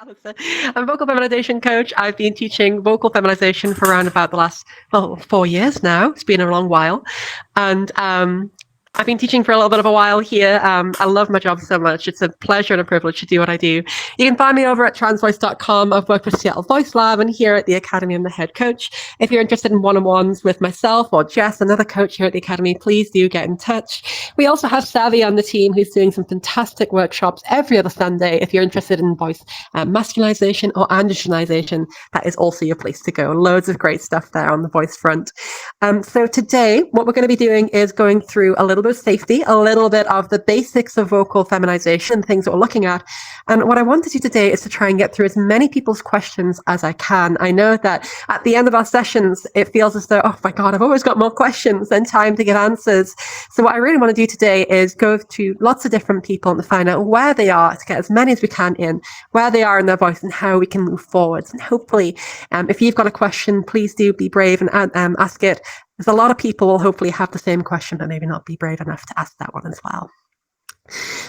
So I'm a vocal feminization coach. I've been teaching vocal feminization for around about the last 4 years now. It's been a long while. And I've been teaching for a little bit of a while here. I love my job so much. It's a pleasure and a privilege to do what I do. You can find me over at transvoice.com. I've worked with Seattle Voice Lab and here at the Academy I'm the head coach. If you're interested in one-on-ones with myself or Jess, another coach here at the Academy, please do get in touch. We also have Savvy on the team who's doing some fantastic workshops every other Sunday. If you're interested in voice masculinization or androgenization, that is also your place to go. Loads of great stuff there on the voice front. So today, what we're going to be doing is going through a little bit of safety, a little bit of the basics of vocal feminization, things that we're looking at. And what I want to do today is to try and get through as many people's questions as I can. I know that at the end of our sessions, it feels as though, oh my God, I've always got more questions than time to give answers. So what I really want to do today is go to lots of different people and find out where they are, to get as many as we can in, where they are in their voice and how we can move forwards. And hopefully, if you've got a question, please do be brave and ask it. There's a lot of people will hopefully have the same question, but maybe not be brave enough to ask that one as well.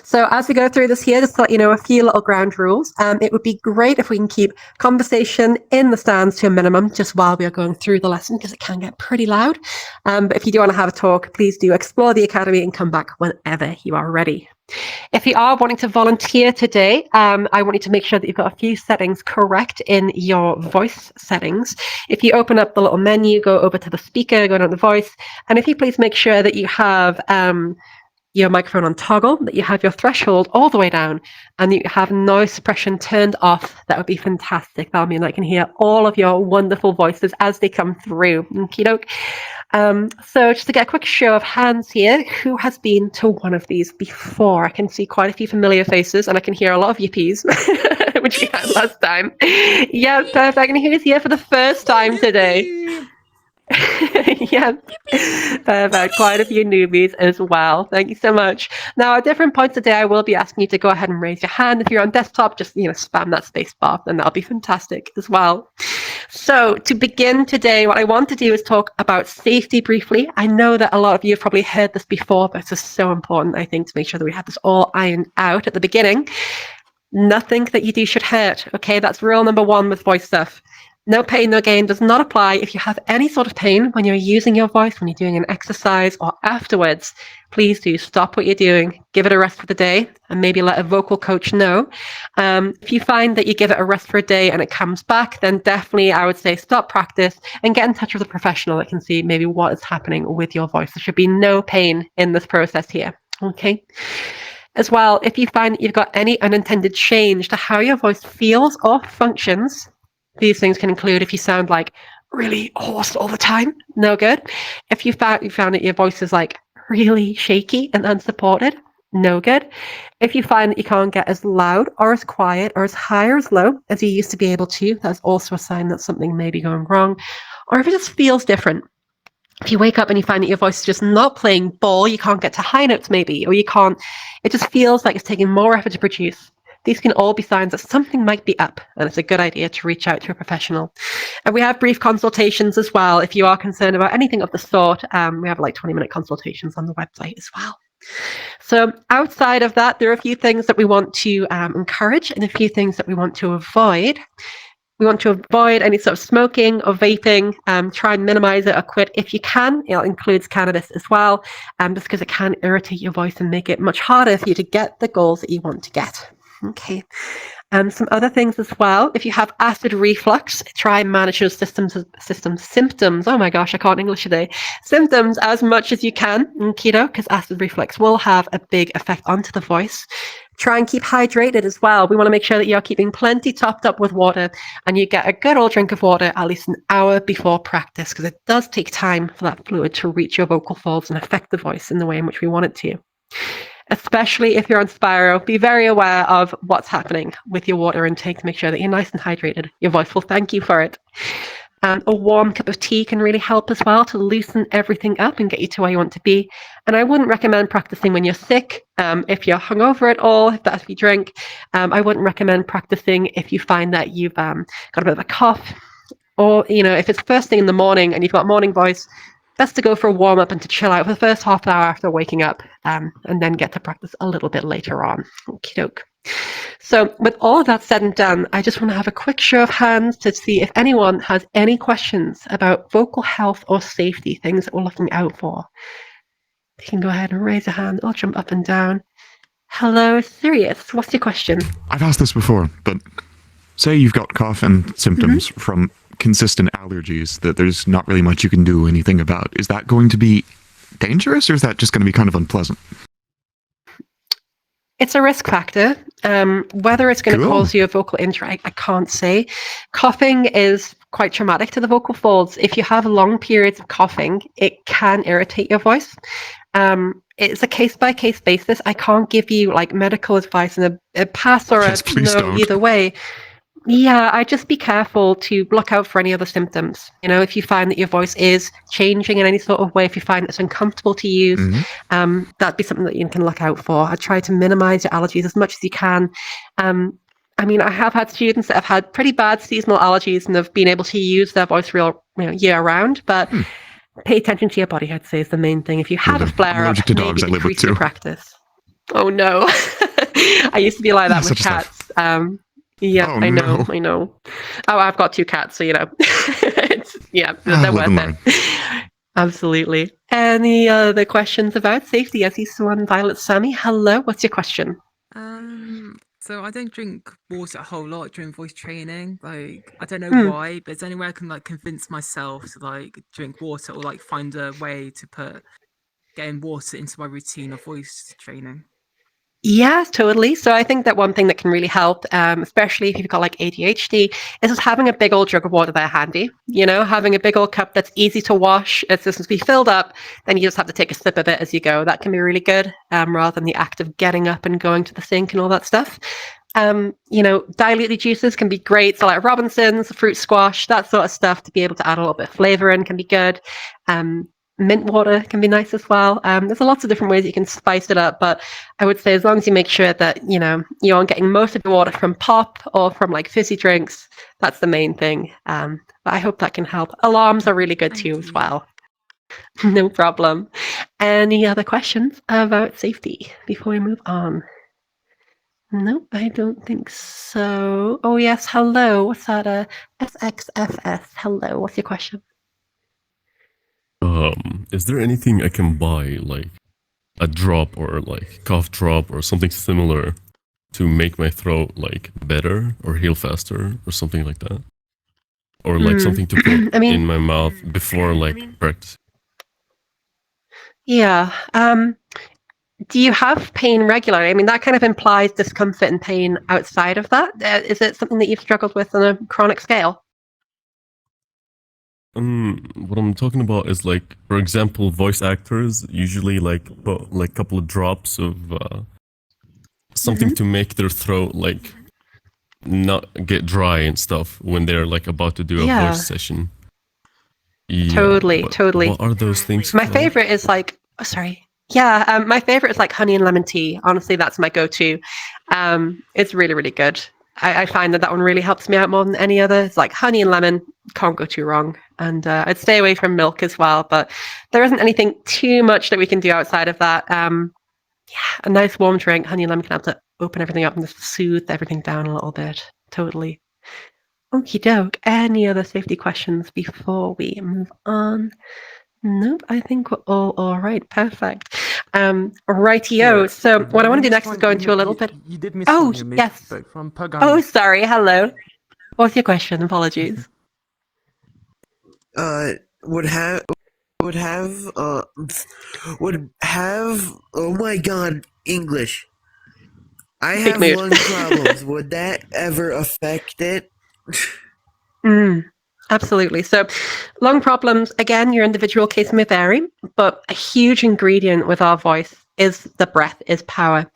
So as we go through this here, just to let you know a few little ground rules. It would be great if we can keep conversation in the stands to a minimum just while we are going through the lesson, because it can get pretty loud. But if you do want to have a talk, please do explore the Academy and come back whenever you are ready. If you are wanting to volunteer today, I want you to make sure that you've got a few settings correct in your voice settings. If you open up the little menu, go over to the speaker, go down to the voice, and if you please make sure that you have your microphone on toggle, that you have your threshold all the way down, and you have noise suppression turned off, that would be fantastic. That'll mean I can hear all of your wonderful voices as they come through. Okie doke. So just to get a quick show of hands here, who has been to one of these before? I can see quite a few familiar faces, and I can hear a lot of yippies, which we had last time. Yeah, perfect. And who's here for the first time today? Yeah, perfect. Quite a few newbies as well. Thank you so much. Now, at different points today, I will be asking you to go ahead and raise your hand. If you're on desktop, just spam that space bar, and that'll be fantastic as well. So to begin today, what I want to do is talk about safety briefly. I know that a lot of you have probably heard this before, but it's just so important, I think, to make sure that we have this all ironed out at the beginning. Nothing that you do should hurt. Okay, that's rule number one with voice stuff. No pain, no gain does not apply. If you have any sort of pain when you're using your voice, when you're doing an exercise or afterwards, please do stop what you're doing, give it a rest for the day, and maybe let a vocal coach know. If you find that you give it a rest for a day and it comes back, then definitely I would say stop practice and get in touch with a professional that can see maybe what is happening with your voice. There should be no pain in this process here. Okay. As well, if you find that you've got any unintended change to how your voice feels or functions, these things can include if you sound like really hoarse all the time, no good. If you found that your voice is like really shaky and unsupported, no good. If you find that you can't get as loud or as quiet or as high or as low as you used to be able to, that's also a sign that something may be going wrong. Or if it just feels different. If you wake up and you find that your voice is just not playing ball, you can't get to high notes maybe, or it just feels like it's taking more effort to produce. These can all be signs that something might be up, and it's a good idea to reach out to a professional. And we have brief consultations as well. If you are concerned about anything of the sort, we have like 20-minute consultations on the website as well. So outside of that, there are a few things that we want to encourage and a few things that we want to avoid. We want to avoid any sort of smoking or vaping, try and minimize it or quit if you can. It includes cannabis as well, just because it can irritate your voice and make it much harder for you to get the goals that you want to get. Okay. Some other things as well. If you have acid reflux, try and manage your symptoms. Oh my gosh, I can't English today. Symptoms as much as you can, because acid reflux will have a big effect onto the voice. Try and keep hydrated as well. We want to make sure that you're keeping plenty topped up with water and you get a good old drink of water at least an hour before practice, because it does take time for that fluid to reach your vocal folds and affect the voice in the way in which we want it to. Especially if you're on Spiro, be very aware of what's happening with your water intake to make sure that you're nice and hydrated. Your voice will thank you for it. A warm cup of tea can really help as well to loosen everything up and get you to where you want to be. And I wouldn't recommend practicing when you're sick. If you're hungover at all, if that's what you drink, I wouldn't recommend practicing if you find that you've got a bit of a cough. Or, if it's first thing in the morning and you've got morning voice, best to go for a warm-up and to chill out for the first half an hour after waking up, and then get to practice a little bit later on. Okie doke. So with all of that said and done, I just want to have a quick show of hands to see if anyone has any questions about vocal health or safety, things that we're looking out for. You can go ahead and raise a hand or jump up and down. Hello, Sirius. What's your question? I've asked this before, but say you've got cough and symptoms from consistent allergies that there's not really much you can do anything about. Is that going to be dangerous, or is that just going to be kind of unpleasant? It's a risk factor. Whether it's going to cause you a vocal injury, I can't say. Coughing is quite traumatic to the vocal folds. If you have long periods of coughing, it can irritate your voice. It's a case-by-case basis. I can't give you like medical advice and a pass or a no either way. Yeah, I'd just be careful to look out for any other symptoms. You know, if you find that your voice is changing in any sort of way, if you find it's uncomfortable to use, that'd be something that you can look out for. I try to minimize your allergies as much as you can. I mean, I have had students that have had pretty bad seasonal allergies and have been able to use their voice year round, but pay attention to your body, I'd say, is the main thing. If you have a flare-up, maybe increase your practice. Oh, no. I used to be like that with cats. Yeah, I know. Oh, I've got 2 cats, so, you know. They're worth it. Absolutely. Any other questions about safety? I see someone, Violet Sammy. Hello, what's your question? So I don't drink water a whole lot during voice training. Like, I don't know why, but it's the only way I can like convince myself to like drink water or like find a way to getting water into my routine of voice training. Yeah, totally. So I think that one thing that can really help, especially if you've got like ADHD, is just having a big old jug of water there handy. You know, having a big old cup that's easy to wash. It's just to be filled up, then you just have to take a sip of it as you go. That can be really good, rather than the act of getting up and going to the sink and all that stuff. You know, diluted juices can be great. So like Robinson's, fruit squash, that sort of stuff to be able to add a little bit of flavor in can be good. Mint water can be nice as well. There's lots of different ways you can spice it up, but I would say as long as you make sure that, you know, you're getting most of your water from pop or from like fizzy drinks, that's the main thing. But I hope that can help. Alarms are really good too as well. No problem. Any other questions about safety before we move on? Nope, I don't think so. Oh yes, hello. What's that? SXFS. Hello, what's your question? Is there anything I can buy, like a drop or like cough drop or something similar to make my throat like better or heal faster or something like that? Or like something to put in my mouth before like practice? Yeah. Do you have pain regularly? I mean, that kind of implies discomfort and pain outside of that. Is it something that you've struggled with on a chronic scale? What I'm talking about is like, for example, voice actors usually like put like a couple of drops of something to make their throat like not get dry and stuff when they're like about to do a voice session. Yeah, totally. What are those things? My favorite is like, my favorite is like honey and lemon tea. Honestly, that's my go-to. It's really, really good. I find that one really helps me out more than any other. It's like honey and lemon, can't go too wrong. And I'd stay away from milk as well, but there isn't anything too much that we can do outside of that. A nice warm drink, honey and lemon can help to open everything up and just soothe everything down a little bit. Totally. Okie doke. Any other safety questions before we move on? Nope, I think we're all right. Perfect. Rightio. Yeah, so what I want to do next is go into a little bit. You did miss one. You missed from Pagani. Oh, sorry. Hello. What's your question? Apologies. Would have. Oh my God, English. I have lung problems. Would that ever affect it? Absolutely. So lung problems, again, your individual case may vary, but a huge ingredient with our voice is the breath, is power.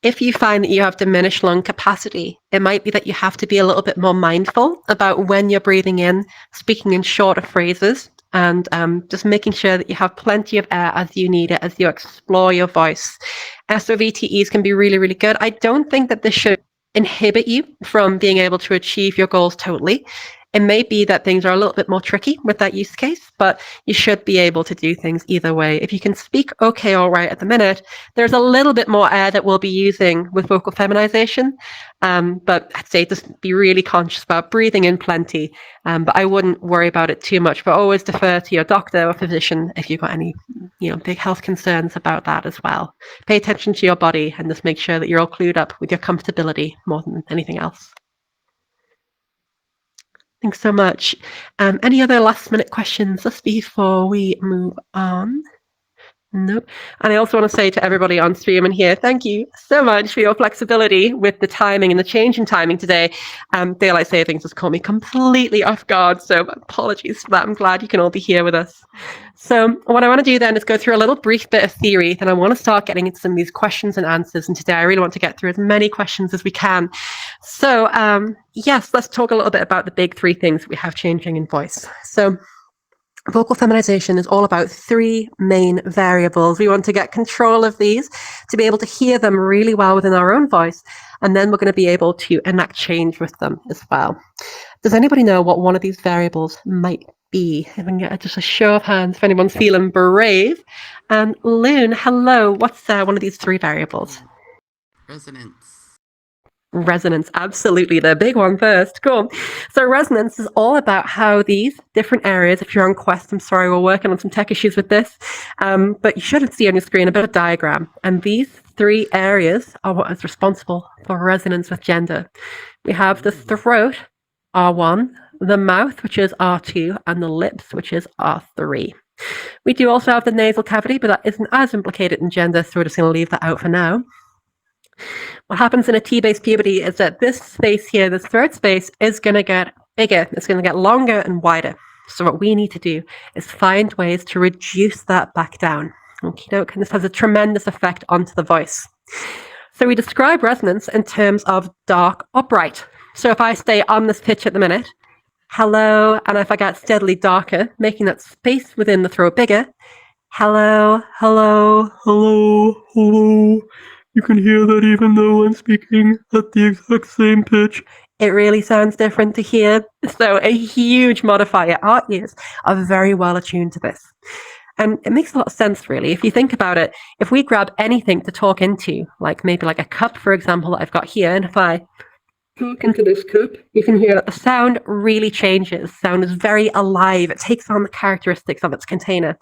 If you find that you have diminished lung capacity, it might be that you have to be a little bit more mindful about when you're breathing in, speaking in shorter phrases, and just making sure that you have plenty of air as you need it, as you explore your voice. SOVTEs can be really, really good. I don't think that this should inhibit you from being able to achieve your goals totally. It may be that things are a little bit more tricky with that use case, but you should be able to do things either way. If you can speak okay, all right at the minute, there's a little bit more air that we'll be using with vocal feminization. But I'd say just be really conscious about breathing in plenty. But I wouldn't worry about it too much, but always defer to your doctor or physician if you've got any, big health concerns about that as well. Pay attention to your body and just make sure that you're all clued up with your comfortability more than anything else. Thanks so much. Any other last minute questions just before we move on? Nope. And I also want to say to everybody on stream and here, thank you so much for your flexibility with the timing and the change in timing today. Daylight savings has caught me completely off guard, so apologies for that. I'm glad you can all be here with us. So what I want to do then is go through a little brief bit of theory, then I want to start getting into some of these questions and answers. And today I really want to get through as many questions as we can. So yes, let's talk a little bit about the big three things we have changing in voice. So vocal feminization is all about three main variables. We want to get control of these to be able to hear them really well within our own voice, and then we're going to be able to enact change with them as well. Does anybody know what one of these variables might be? If I can get just a show of hands if anyone's feeling brave. And Loon, hello, what's one of these three variables? Resonance. Resonance, absolutely, the big one first. Cool. So resonance is all about how these different areas, if you're on Quest, I'm sorry, we're working on some tech issues with this, but you should see on your screen a bit of diagram. And these three areas are what is responsible for resonance with gender. We have the throat, R1, the mouth, which is R2, and the lips, which is R3. We do also have the nasal cavity, but that isn't as implicated in gender, so we're just going to leave that out for now. What happens in a T-based puberty is that this space here, this throat space, is going to get bigger. It's going to get longer and wider. So what we need to do is find ways to reduce that back down. Okay, and this has a tremendous effect onto the voice. So we describe resonance in terms of dark or bright. So if I stay on this pitch at the minute, hello, and if I get steadily darker, making that space within the throat bigger, hello, hello, hello, hello. You can hear that even though I'm speaking at the exact same pitch. It really sounds different to hear. So a huge modifier. Our ears are very well attuned to this. And it makes a lot of sense, really. If you think about it, if we grab anything to talk into, like maybe like a cup, for example, that I've got here, and if I talk into this cup, you can hear that the sound really changes. Sound is very alive. It takes on the characteristics of its container.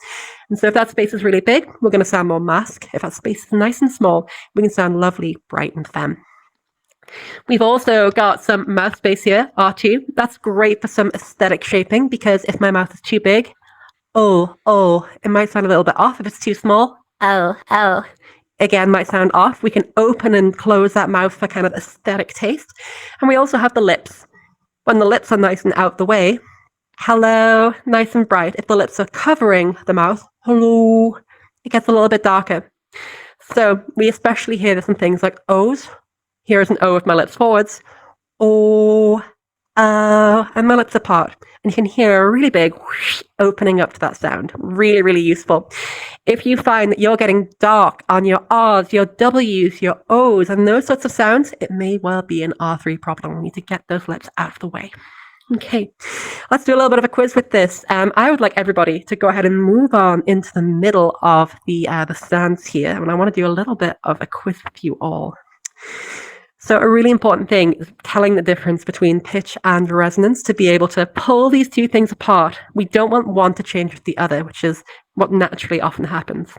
And so if that space is really big, we're going to sound more mask. If that space is nice and small, we can sound lovely, bright, and femme. We've also got some mouth space here, R2. That's great for some aesthetic shaping, because if my mouth is too big, oh, it might sound a little bit off. If it's too small, oh. Again, might sound off. We can open and close that mouth for kind of aesthetic taste. And we also have the lips. When the lips are nice and out the way, hello, nice and bright. If the lips are covering the mouth, hello, it gets a little bit darker. So we especially hear this in things like O's. Here is an O with my lips forwards. Oh, and my lips apart. And you can hear a really big whoosh opening up to that sound. Really, really useful. If you find that you're getting dark on your R's, your W's, your O's, and those sorts of sounds, it may well be an R3 problem. We need to get those lips out of the way. Okay, let's do a little bit of a quiz with this. I would like everybody to go ahead and move on into the middle of the stands here. And I want to do a little bit of a quiz with you all. So a really important thing is telling the difference between pitch and resonance to be able to pull these two things apart. We don't want one to change with the other, which is what naturally often happens.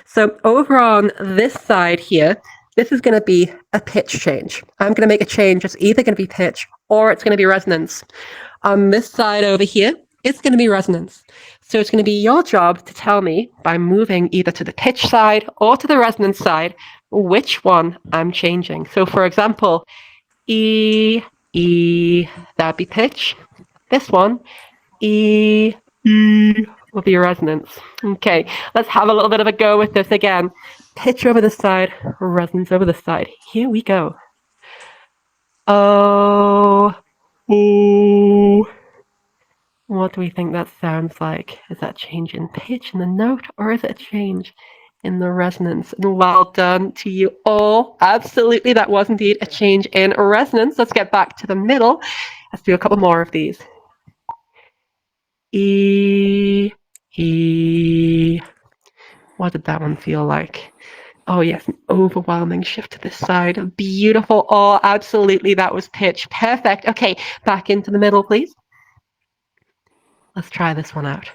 So over on this side here, this is going to be a pitch change. I'm going to make a change. It's either going to be pitch or it's going to be resonance. On this side over here, it's going to be resonance. So it's going to be your job to tell me by moving either to the pitch side or to the resonance side which one I'm changing. So for example, E, that'd be pitch. This one, E will be resonance. Okay, let's have a little bit of a go with this again. Pitch over this side, resonance over this side. Here we go. Oh. What do we think that sounds like? Is that change in pitch in the note, or is it a change in the resonance? And well done to you all. Absolutely, that was indeed a change in resonance. Let's get back to the middle. Let's do a couple more of these. E. What did that one feel like? Oh, yes, an overwhelming shift to this side. Beautiful. Oh, absolutely. That was pitch. Perfect. Okay, back into the middle, please. Let's try this one out.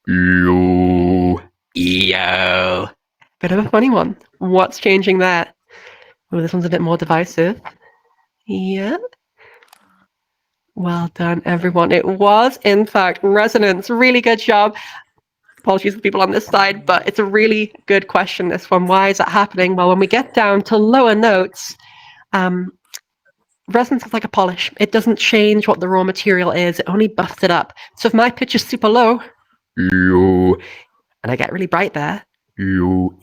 Yo. Bit of a funny one. What's changing there? Oh, this one's a bit more divisive. Yeah. Well done, everyone. It was, in fact, resonance. Really good job. Apologies for people on this side, but it's a really good question, this one. Why is that happening? Well, when we get down to lower notes, resonance is like a polish. It doesn't change what the raw material is. It only buffs it up. So if my pitch is super low, yo, and I get really bright there, yo,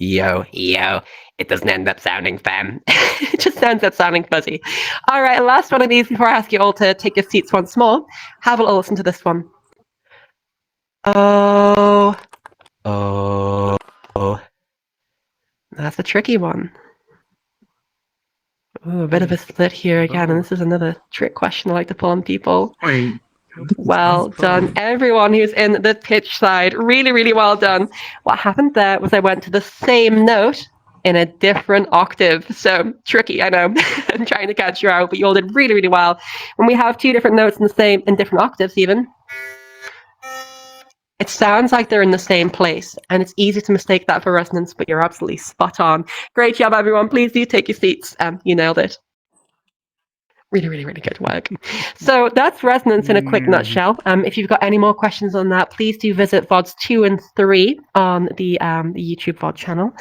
it doesn't end up sounding femme. It just ends up sounding fuzzy. All right, last one of these before I ask you all to take your seats once more. Have a little listen to this one. Oh. That's a tricky one. Ooh, a bit of a split here again, and this is another trick question I like to pull on people. Wait. Well done, everyone who's in the pitch side. Really, really well done. What happened there was I went to the same note in a different octave. So tricky, I know. I'm trying to catch you out, but you all did really, really well. When we have two different notes in different octaves even, it sounds like they're in the same place, and it's easy to mistake that for resonance, but you're absolutely spot on. Great job, everyone. Please do take your seats. You nailed it. Really, really, really good work. So that's resonance in a quick nutshell. If you've got any more questions on that, please do visit VODs 2 and 3 on the YouTube VOD channel.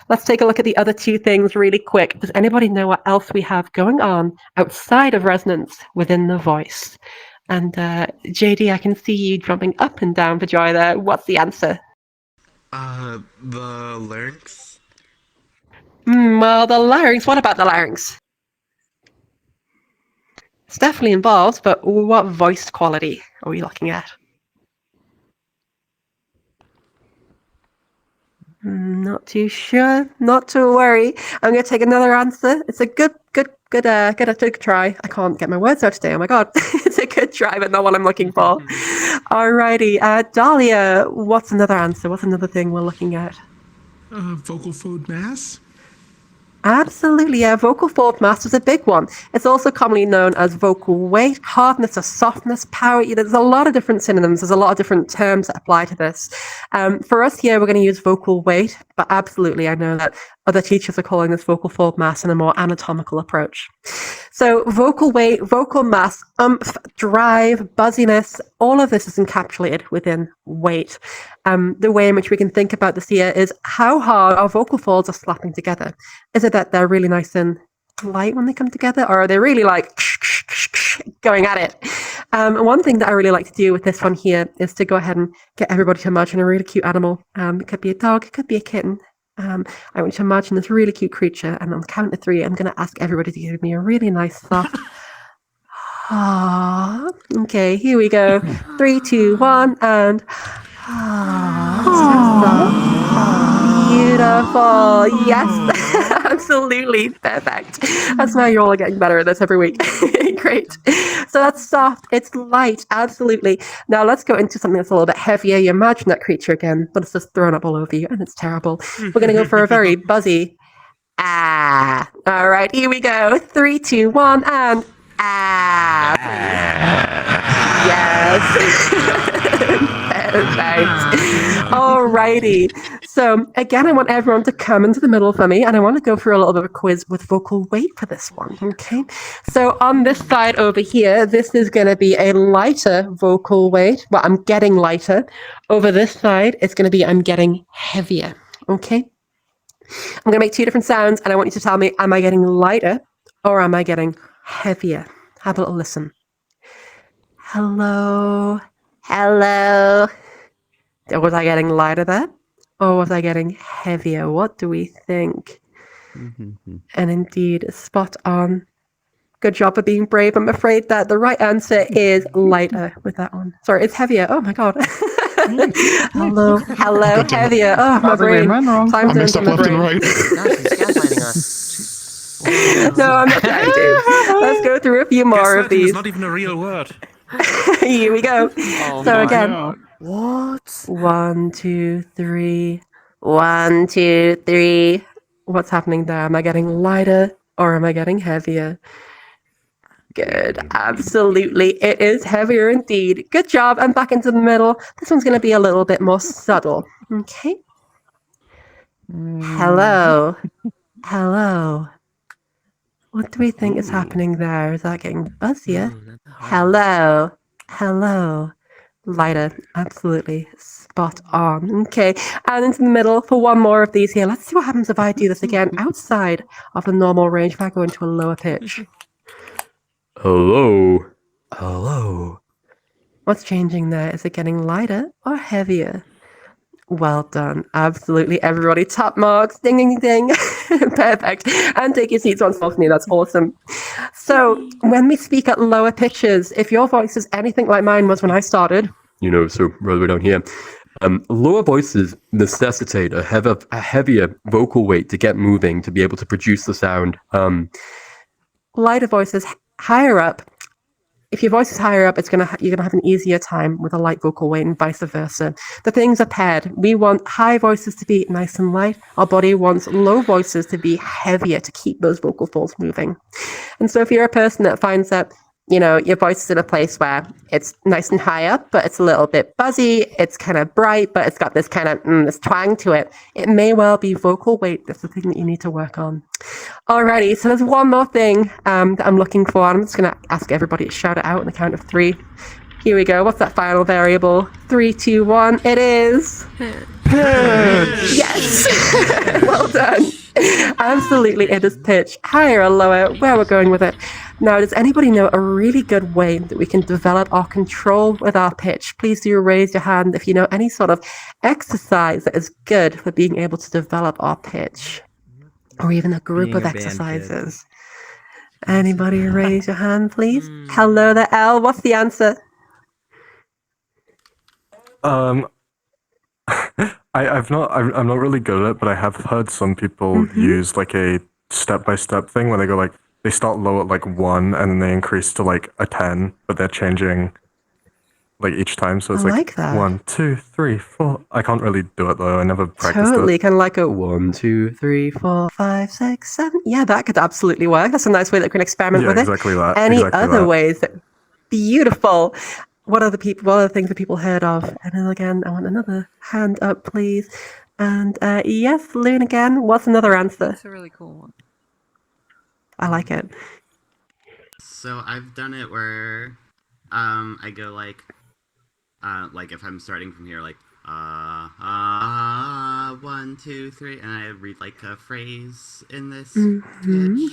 Let's take a look at the other two things really quick. Does anybody know what else we have going on outside of resonance within the voice? And JD, I can see you jumping up and down for joy there. What's the answer? The larynx. Well, the larynx. What about the larynx? It's definitely involved, but what voice quality are we looking at? Not too sure. Not to worry. I'm going to take another answer. It's a good try. I can't get my words out today. Oh my god. It's a good try, but not what I'm looking for. Alrighty. Dahlia, what's another answer? What's another thing we're looking at? Vocal fold mass? Absolutely, yeah. Vocal fold mass is a big one. It's also commonly known as vocal weight, hardness or softness, power. There's a lot of different synonyms. There's a lot of different terms that apply to this. For us here, we're going to use vocal weight, but absolutely, I know that other teachers are calling this vocal fold mass in a more anatomical approach. So vocal weight, vocal mass, oomph, drive, buzziness, all of this is encapsulated within weight. The way in which we can think about this here is how hard our vocal folds are slapping together. Is it that they're really nice and light when they come together, or are they really like going at it? One thing that I really like to do with this one here is to go ahead and get everybody to imagine a really cute animal. It could be a dog, it could be a kitten. I want you to imagine this really cute creature, and on the count of 3, I'm going to ask everybody to give me a really nice soft ah. Okay, here we go. 3, 2, 1, and beautiful. Yes, absolutely perfect. That's why you all are getting better at this every week. Great. So that's soft. It's light. Absolutely. Now let's go into something that's a little bit heavier. You imagine that creature again, but it's just thrown up all over you, and it's terrible. We're going to go for a very buzzy ah. All right, here we go. 3, 2, 1, and ah. Yes. Perfect. Alrighty. So again, I want everyone to come into the middle for me, and I want to go through a little bit of a quiz with vocal weight for this one. Okay. So on this side over here, this is going to be a lighter vocal weight. Well, I'm getting lighter. Over this side, it's going to be I'm getting heavier. Okay. I'm going to make 2 different sounds, and I want you to tell me, am I getting lighter or am I getting heavier? Have a little listen. Hello. Hello. Was I getting lighter there? Or was I getting heavier? What do we think? And indeed, spot on. Good job of being brave. I'm afraid that the right answer is lighter with that one. Sorry, it's heavier. Oh my god. Hello, heavier. Oh, my brain. Time to messed up left and right. No, I'm not trying to. Let's go through a few more of these. It's not even a real word. Here we go. Oh So my again, God. What? 1, 2, 3. 1, 2, 3. What's happening there? Am I getting lighter or am I getting heavier? Good. Absolutely. It is heavier indeed. Good job. And back into the middle. This one's going to be a little bit more subtle. Okay. Hello. Hello. What do we think is happening there? Is that getting buzzier? Hello. Hello. Lighter. Absolutely. Spot on. Okay. And into the middle for one more of these here. Let's see what happens if I do this again outside of the normal range, if I go into a lower pitch. Hello. Hello. What's changing there? Is it getting lighter or heavier? Well done. Absolutely, everybody. Top marks. Ding, ding, ding. Perfect. And take your seats once more for me. That's awesome. So, when we speak at lower pitches, if your voice is anything like mine was when I started, so right way down here, lower voices necessitate a heavier vocal weight to get moving, to be able to produce the sound. Lighter voices higher up. If your voice is higher up, you're gonna have an easier time with a light vocal weight, and vice versa. The things are paired. We want high voices to be nice and light. Our body wants low voices to be heavier to keep those vocal folds moving. And so, if you're a person that finds that your voice is in a place where it's nice and high up, but it's a little bit buzzy, it's kind of bright, but it's got this kind of this twang to it, it may well be vocal weight. That's the thing that you need to work on. Alrighty, so there's one more thing that I'm looking for. I'm just going to ask everybody to shout it out on the count of 3. Here we go. What's that final variable? 3, 2, 1. It is... pitch! Yes! Well done. Absolutely, it is pitch. Higher or lower, where we're going with it. Now, does anybody know a really good way that we can develop our control with our pitch? Please do raise your hand if you know any sort of exercise that is good for being able to develop our pitch. Or even a group of exercises. Anybody raise your hand, please? Hello there, Elle. What's the answer? I'm not really good at it, but I have heard some people use like a step-by-step thing where they go like, they start low at like 1 and then they increase to like a 10, but they're changing like each time. So it's I like that. 1, 2, 3, 4. I can't really do it though. I never practiced Totally, it. kind of like a 1, 2, 3, 4, 5, 6, 7. Yeah, that could absolutely work. That's a nice way that we can experiment with exactly it. that. Any exactly other that. ways? Beautiful. What are the things that people heard of? And then again, I want another hand up, please. And yes, Loon again. What's another answer? That's a really cool one. I like it. So I've done it where I go like if I'm starting from here, like 1, 2, 3, and I read like a phrase in this pitch.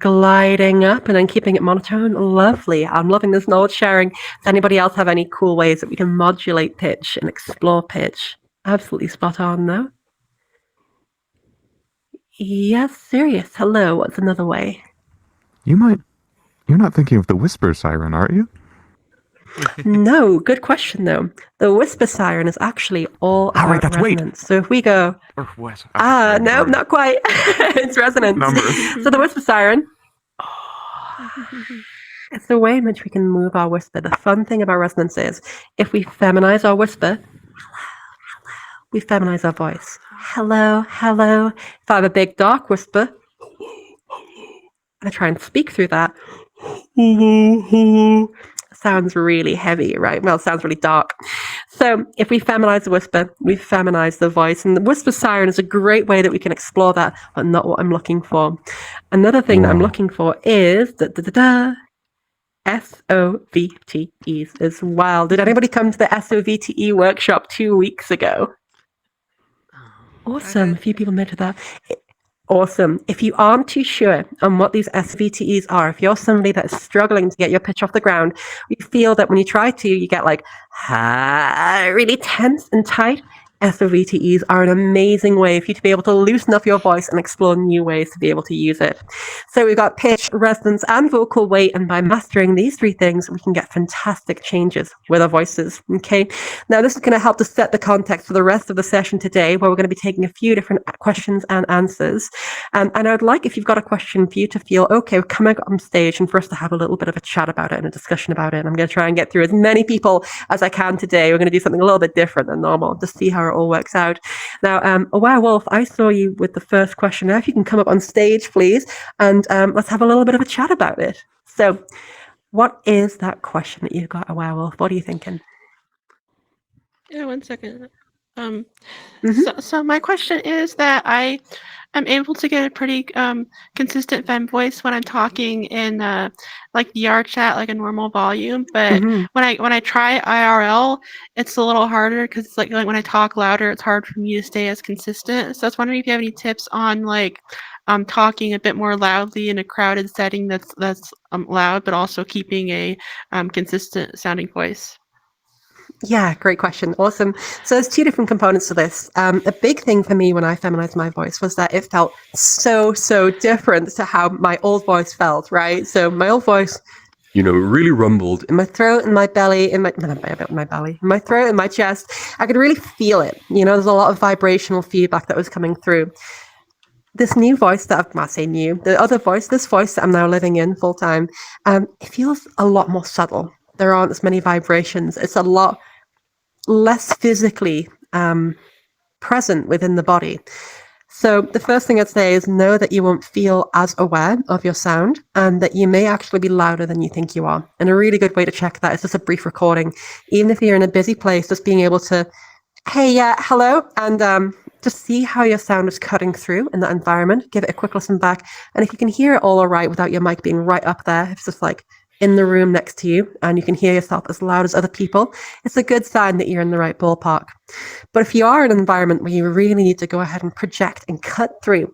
Gliding up and then keeping it monotone. Lovely. I'm loving this knowledge sharing. Does anybody else have any cool ways that we can modulate pitch and explore pitch? Absolutely spot on, though. Yes, serious. Hello, what's another way? You're not thinking of the whisper siren, are you? No, good question, though. The whisper siren is actually all about that's weight. resonance. So if we go... Or what? no, not quite. It's resonance. Numbers. So the whisper siren... It's the way in which we can move our whisper. The fun thing about resonance is, if we feminize our whisper, we feminize our voice. Hello, hello. If I have a big dark whisper, I try and speak through that. Sounds really heavy, right? Well, it sounds really dark. So if we feminize the whisper, we feminize the voice. And the whisper siren is a great way that we can explore that, but not what I'm looking for. Another thing that I'm looking for is SOVTEs as well. Did anybody come to the SOVTE workshop 2 weeks ago? Awesome. A few people made it that. Awesome. If you aren't too sure on what these SVTEs are, if you're somebody that is struggling to get your pitch off the ground, you feel that when you try to, you get like really tense and tight, SOVTEs are an amazing way for you to be able to loosen up your voice and explore new ways to be able to use it. So we've got pitch, resonance, and vocal weight, and by mastering these three things, we can get fantastic changes with our voices, okay? Now, this is going to help to set the context for the rest of the session today, where we're going to be taking a few different questions and answers. And I would like, if you've got a question, for you to feel, okay, come out on stage and for us to have a little bit of a chat about it and a discussion about it. And I'm going to try and get through as many people as I can today. We're going to do something a little bit different than normal, to see how it all works out. Now, Aware Wolf, I saw you with the first question. Now, if you can come up on stage, please, and let's have a little bit of a chat about it. So, what is that question that you've got, Aware Wolf? What are you thinking? Yeah, 1 second. So my question is that I am able to get a pretty consistent fem voice when I'm talking in like VR chat, like a normal volume. But when I try IRL, it's a little harder because it's like when I talk louder, it's hard for me to stay as consistent. So I was wondering if you have any tips on like talking a bit more loudly in a crowded setting that's loud, but also keeping a consistent sounding voice. Yeah, great question. Awesome. So there's two different components to this. A big thing for me when I feminized my voice was that it felt so different to how my old voice felt, right? So my old voice, really rumbled in my throat and my belly, in my belly, in my throat and my chest. I could really feel it. There's a lot of vibrational feedback that was coming through. This new voice this voice that I'm now living in full time, it feels a lot more subtle. There aren't as many vibrations. It's a lot less physically present within the body. So the first thing I'd say is know that you won't feel as aware of your sound and that you may actually be louder than you think you are. And a really good way to check that is just a brief recording. Even if you're in a busy place, just being able to, hey, yeah, hello, and just see how your sound is cutting through in that environment. Give it a quick listen back. And if you can hear it all right without your mic being right up there, it's just like in the room next to you and you can hear yourself as loud as other people, it's a good sign that you're in the right ballpark. But if you are in an environment where you really need to go ahead and project and cut through,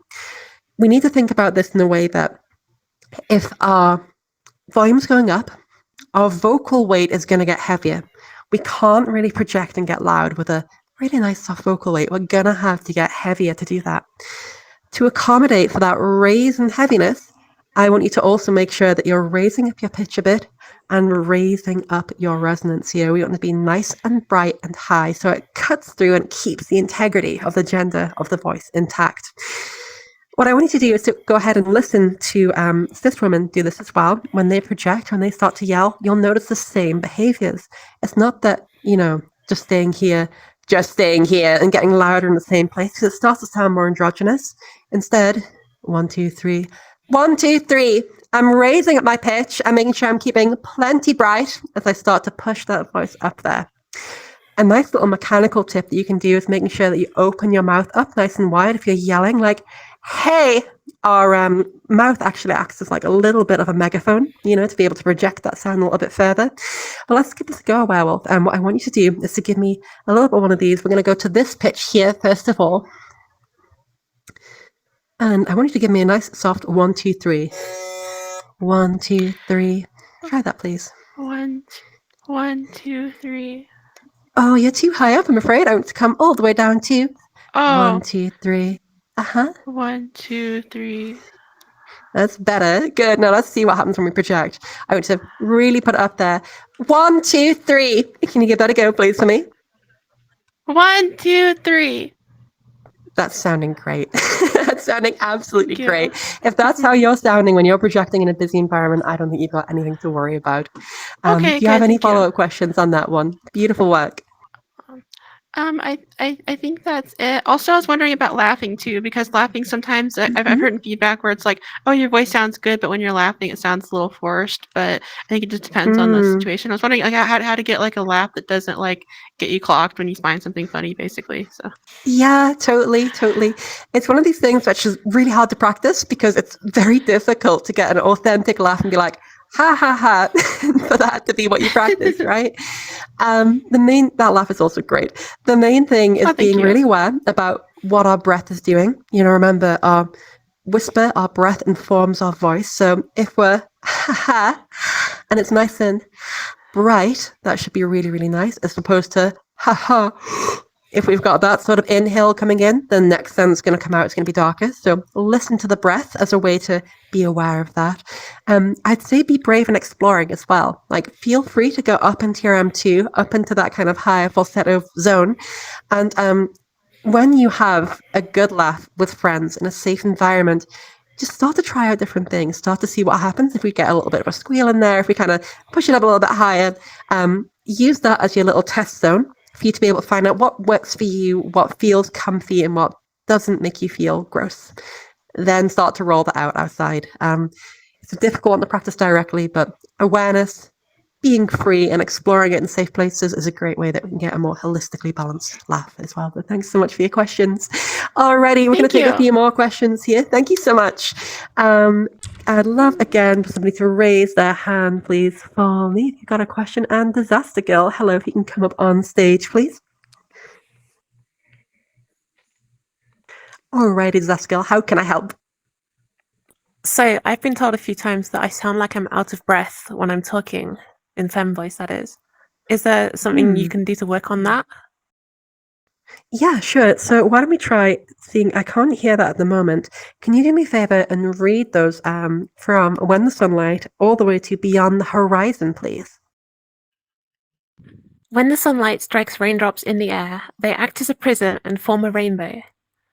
we need to think about this in a way that if our volume's going up, our vocal weight is going to get heavier. We can't really project and get loud with a really nice soft vocal weight. We're going to have to get heavier to do that. To accommodate for that raise and heaviness, I want you to also make sure that you're raising up your pitch a bit and raising up your resonance here. We want to be nice and bright and high so it cuts through and keeps the integrity of the gender of the voice intact. What I want you to do is to go ahead and listen to cis women do this as well. When they project, when they start to yell, you'll notice the same behaviors. It's not that, just staying here and getting louder in the same place, because it starts to sound more androgynous. Instead, 1, 2, 3. 1, 2, 3. I'm raising up my pitch. I'm making sure I'm keeping plenty bright as I start to push that voice up there. A nice little mechanical tip that you can do is making sure that you open your mouth up nice and wide if you're yelling, like, hey. Our mouth actually acts as like a little bit of a megaphone, to be able to project that sound a little bit further. But let's give this a go, Werewolf. And what I want you to do is to give me a little bit of one of these. We're going to go to this pitch here, first of all. And I want you to give me a nice soft 1, 2, 3. 1, 2, 3. Try that, please. 1, 2, 3. Oh, you're too high up, I'm afraid. I want to come all the way down to 1, 2, 3. 1, 2, 3. That's better. Good. Now let's see what happens when we project. I want to really put it up there. 1, 2, 3. Can you give that a go, please, for me? 1, 2, 3. That's sounding great. That's sounding absolutely great. If that's how you're sounding when you're projecting in a busy environment, I don't think you've got anything to worry about. Do you have any follow-up questions on that one? Beautiful work. I think that's it. Also, I was wondering about laughing too, because laughing sometimes I've heard in feedback where it's like, oh, your voice sounds good, but when you're laughing, it sounds a little forced. But I think it just depends on the situation. I was wondering like how to get like a laugh that doesn't like get you clocked when you find something funny, basically. So yeah, totally. It's one of these things which is really hard to practice because it's very difficult to get an authentic laugh and be like, ha ha ha, for that to be what you practice, right? That laugh is also great. The main thing is being really aware about what our breath is doing. Remember our whisper, our breath informs our voice. So if we're ha ha, and it's nice and bright, that should be really, really nice, as opposed to ha ha, if we've got that sort of inhale coming in, the next sound that's going to come out is going to be darker. So listen to the breath as a way to be aware of that. I'd say be brave and exploring as well. Like, feel free to go up into your M2, up into that kind of higher falsetto zone. And when you have a good laugh with friends in a safe environment, just start to try out different things. Start to see what happens if we get a little bit of a squeal in there, if we kind of push it up a little bit higher. Use that as your little test zone for you to be able to find out what works for you, what feels comfy, and what doesn't make you feel gross. Then start to roll that out outside. It's a difficult one to practice directly, but awareness, being free and exploring it in safe places is a great way that we can get a more holistically balanced laugh as well. But thanks so much for your questions. Alrighty, we're going to take a few more questions here. Thank you so much. I'd love, again, for somebody to raise their hand, please, for me. If you've got a question. And Disaster Girl, hello, if you can come up on stage, please. Alrighty, Disaster Girl, how can I help? So I've been told a few times that I sound like I'm out of breath when I'm talking, in femme voice, that is. Is there something you can do to work on that? Yeah, sure. So why don't we try seeing, I can't hear that at the moment. Can you do me a favor and read those from When the Sunlight all the way to Beyond the Horizon, please? When the sunlight strikes raindrops in the air, they act as a prism and form a rainbow.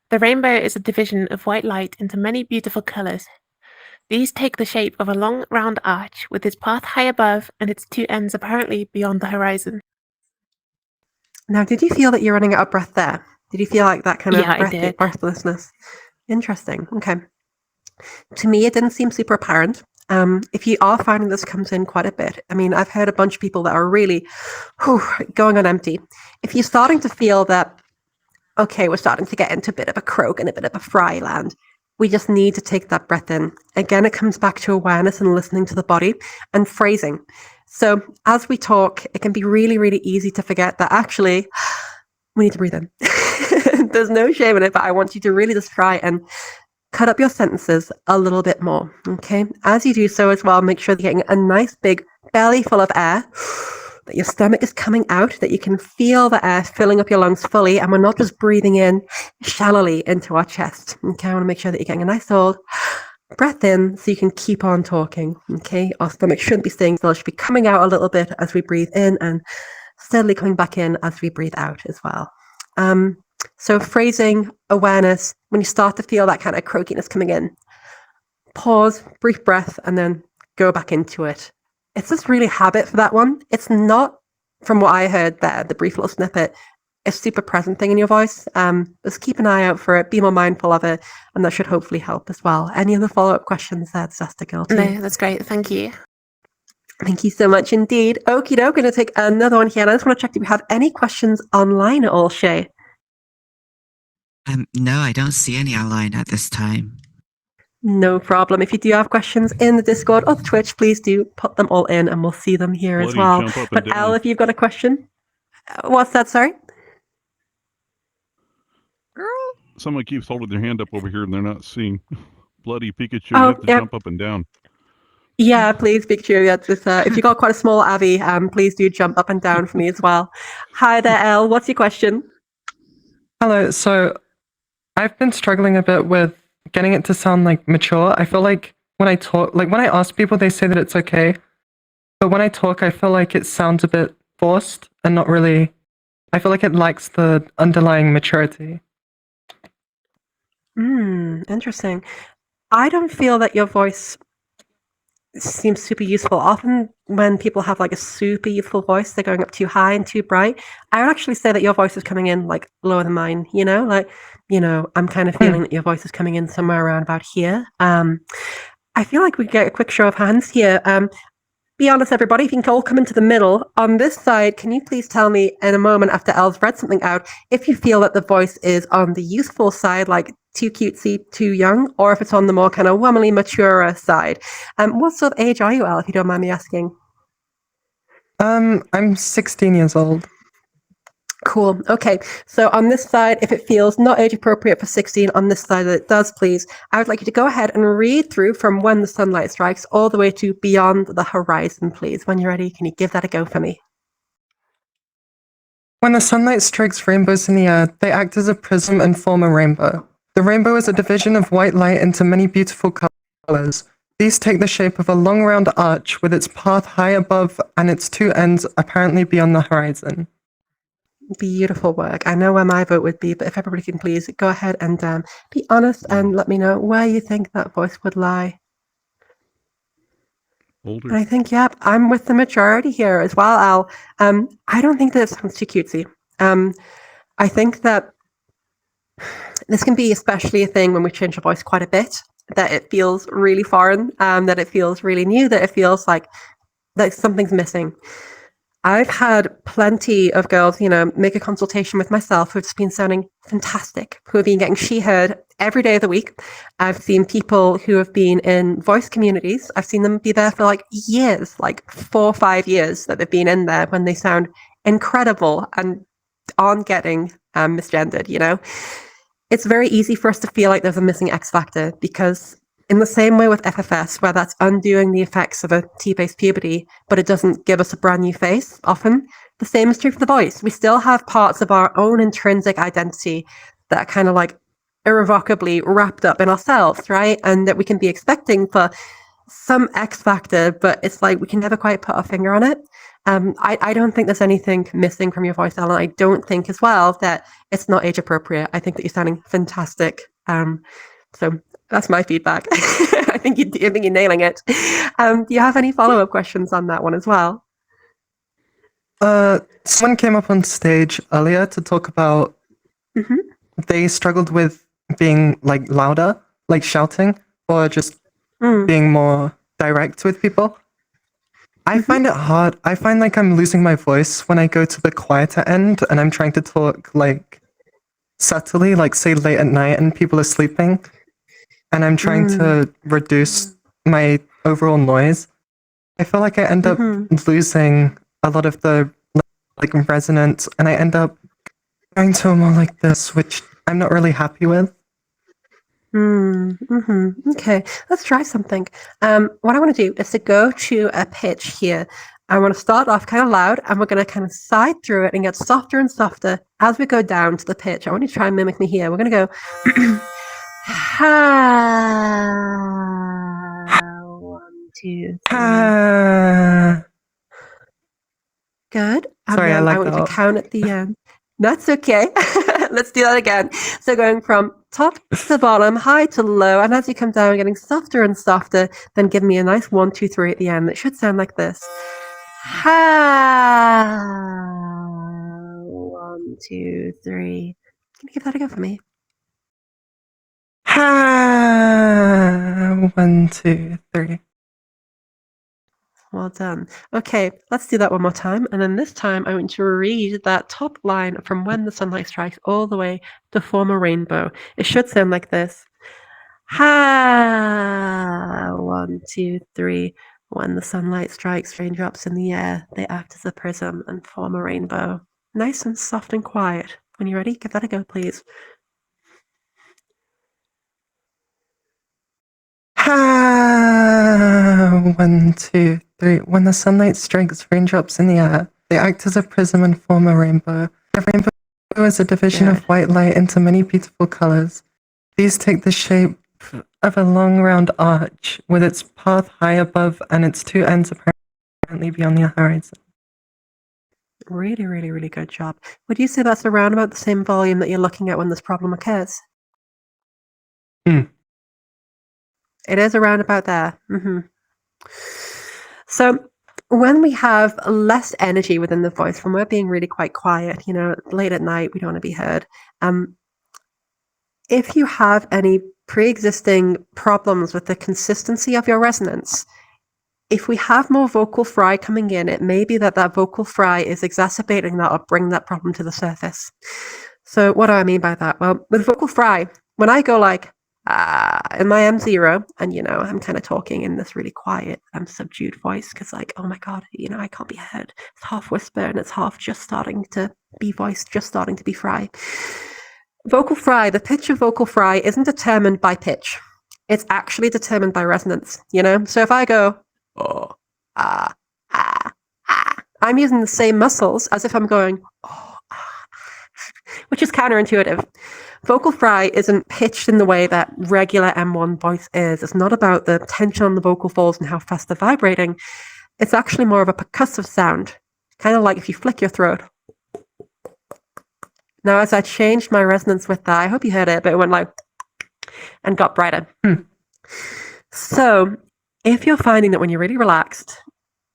The rainbow is a division of white light into many beautiful colors. These take the shape of a long, round arch with its path high above and its two ends apparently beyond the horizon. Now, did you feel that you're running out of breath there? Did you feel like that kind of Yeah, I did. breathlessness? Interesting. Okay. To me, it didn't seem super apparent. If you are finding this comes in quite a bit, I mean, I've heard a bunch of people that are really going on empty. If you're starting to feel that, okay, we're starting to get into a bit of a croak and a bit of a fry land, we just need to take that breath in. Again, it comes back to awareness and listening to the body and phrasing. So as we talk, it can be really, really easy to forget that actually we need to breathe in. There's no shame in it, but I want you to really just try and cut up your sentences a little bit more. Okay. As you do so as well, make sure that you're getting a nice big belly full of air, that your stomach is coming out, that you can feel the air filling up your lungs fully, and we're not just breathing in shallowly into our chest. Okay, I want to make sure that you're getting a nice old breath in so you can keep on talking. Okay, our stomach shouldn't be staying still, it should be coming out a little bit as we breathe in and steadily coming back in as we breathe out as well. So phrasing, awareness, when you start to feel that kind of croakiness coming in, pause, brief breath, and then go back into it. It's just really habit for that one. It's not, from what I heard there, the brief little snippet, a super present thing in your voice. Just keep an eye out for it, be more mindful of it, and that should hopefully help as well. Any other follow-up questions there, Disaster Girl? No, that's great. Thank you. Thank you so much indeed. Okie doke, going to take another one here. And I just want to check if we have any questions online at all, Shay. No, I don't see any online at this time. No problem. If you do have questions in the Discord or the Twitch, please do put them all in and we'll see them here as well. But Elle, if you've got a question. What's that, sorry? Girl? Someone keeps holding their hand up over here and they're not seeing. Bloody Pikachu, Oh, you have to jump up and down. Yeah, please, Pikachu. Yeah, just, if you've got quite a small Abby, please do jump up and down for me as well. Hi there, Elle. What's your question? Hello. So I've been struggling a bit with getting it to sound like mature. I feel like when I talk, like when I ask people, they say that it's okay. But when I talk, I feel like it sounds a bit forced and not really, I feel like it lacks the underlying maturity. Interesting. I don't feel that your voice seems super useful. Often when people have like a super youthful voice, they're going up too high and too bright. I would actually say that your voice is coming in like lower than mine, you know, like, you know, I'm kind of feeling that your voice is coming in somewhere around about here. I feel like we get a quick show of hands here. Be honest, everybody, if you can all come into the middle. On this side, can you please tell me in a moment after Elle's read something out, if you feel that the voice is on the youthful side, like too cutesy, too young, or if it's on the more kind of womanly, maturer side. What sort of age are you, Elle, if you don't mind me asking? I'm 16 years old. Cool. Okay. So on this side, if it feels not age appropriate for 16, on this side that it does, please, I would like you to go ahead and read through from When the Sunlight Strikes all the way to Beyond the Horizon, please. When you're ready, can you give that a go for me? When the sunlight strikes rainbows in the air, they act as a prism and form a rainbow. The rainbow is a division of white light into many beautiful colors. These take the shape of a long round arch with its path high above and its two ends apparently beyond the horizon. Beautiful work. I know where my vote would be, but if everybody can please go ahead and be honest and let me know where you think that voice would lie. Older. And I think, yep, I'm with the majority here as well, Al. I don't think that it sounds too cutesy. I think that this can be especially a thing when we change our voice quite a bit, that it feels really foreign, that it feels really new, that it feels like something's missing. I've had plenty of girls, make a consultation with myself who've been sounding fantastic, who have been getting she heard every day of the week. I've seen people who have been in voice communities. I've seen them be there for like years, like 4 or 5 years that they've been in there when they sound incredible and aren't getting misgendered, It's very easy for us to feel like there's a missing X factor because in the same way with FFS, where that's undoing the effects of a T-based puberty, but it doesn't give us a brand new face often, the same is true for the voice. We still have parts of our own intrinsic identity that are kind of like irrevocably wrapped up in ourselves, right? And that we can be expecting for some X factor, but it's like we can never quite put our finger on it. I don't think there's anything missing from your voice, Alan. I don't think as well that it's not age appropriate. I think that you're sounding fantastic. So that's my feedback. I think you're nailing it. Do you have any follow-up questions on that one as well? Someone came up on stage earlier to talk about they struggled with being like louder, like shouting, or just being more direct with people. I find it hard. I find like I'm losing my voice when I go to the quieter end and I'm trying to talk like subtly, like say late at night and people are sleeping. And I'm trying to reduce my overall noise. I feel like I end up losing a lot of the like resonance, and I end up going to a more like this, which I'm not really happy with. Okay, let's try something. What I want to do is to go to a pitch here. I want to start off kind of loud, and we're going to kind of side through it and get softer and softer as we go down to the pitch. I want you to try and mimic me here. We're going to go. Ha. 1, 2, 3. Good. And Sorry, then I want you to that. count at the end. That's okay. Let's do that again. So going from top to bottom, high to low, and as you come down, getting softer and softer, then give me a nice 1, 2, 3 at the end. It should sound like this. Ha. 1, 2, 3. Can you give that a go for me? Ha. 1, 2, 3. Well done. Okay, let's do that one more time. And then this time I want you to read that top line from when the sunlight strikes all the way to form a rainbow. It should sound like this. Ha! 1, 2, 3. When the sunlight strikes raindrops in the air, they act as a prism and form a rainbow. Nice and soft and quiet. When you're ready, give that a go, please. Ha! 1, 2, 3. When the sunlight strikes raindrops in the air, they act as a prism and form a rainbow. A rainbow is a division of white light into many beautiful colors. These take the shape of a long round arch with its path high above and its two ends apparently beyond the horizon. Really, really, really good job. Would you say that's around about the same volume that you're looking at when this problem occurs? It is around about there. So when we have less energy within the voice, when we're being really quite quiet, late at night, we don't want to be heard. If you have any pre-existing problems with the consistency of your resonance, if we have more vocal fry coming in, it may be that vocal fry is exacerbating that or bringing that problem to the surface. So what do I mean by that? Well, with vocal fry, when I go like, in my M0, and I'm kind of talking in this really quiet, subdued voice because oh my God, I can't be heard. It's half whisper and it's half just starting to be voice, just starting to be fry. Vocal fry, the pitch of vocal fry isn't determined by pitch. It's actually determined by resonance, So if I go, I'm using the same muscles as if I'm going, which is counterintuitive. Vocal fry isn't pitched in the way that regular M1 voice is. It's not about the tension on the vocal folds and how fast they're vibrating. It's actually more of a percussive sound, kind of like if you flick your throat. Now, as I changed my resonance with that, I hope you heard it, but it went like, and got brighter. So, if you're finding that when you're really relaxed,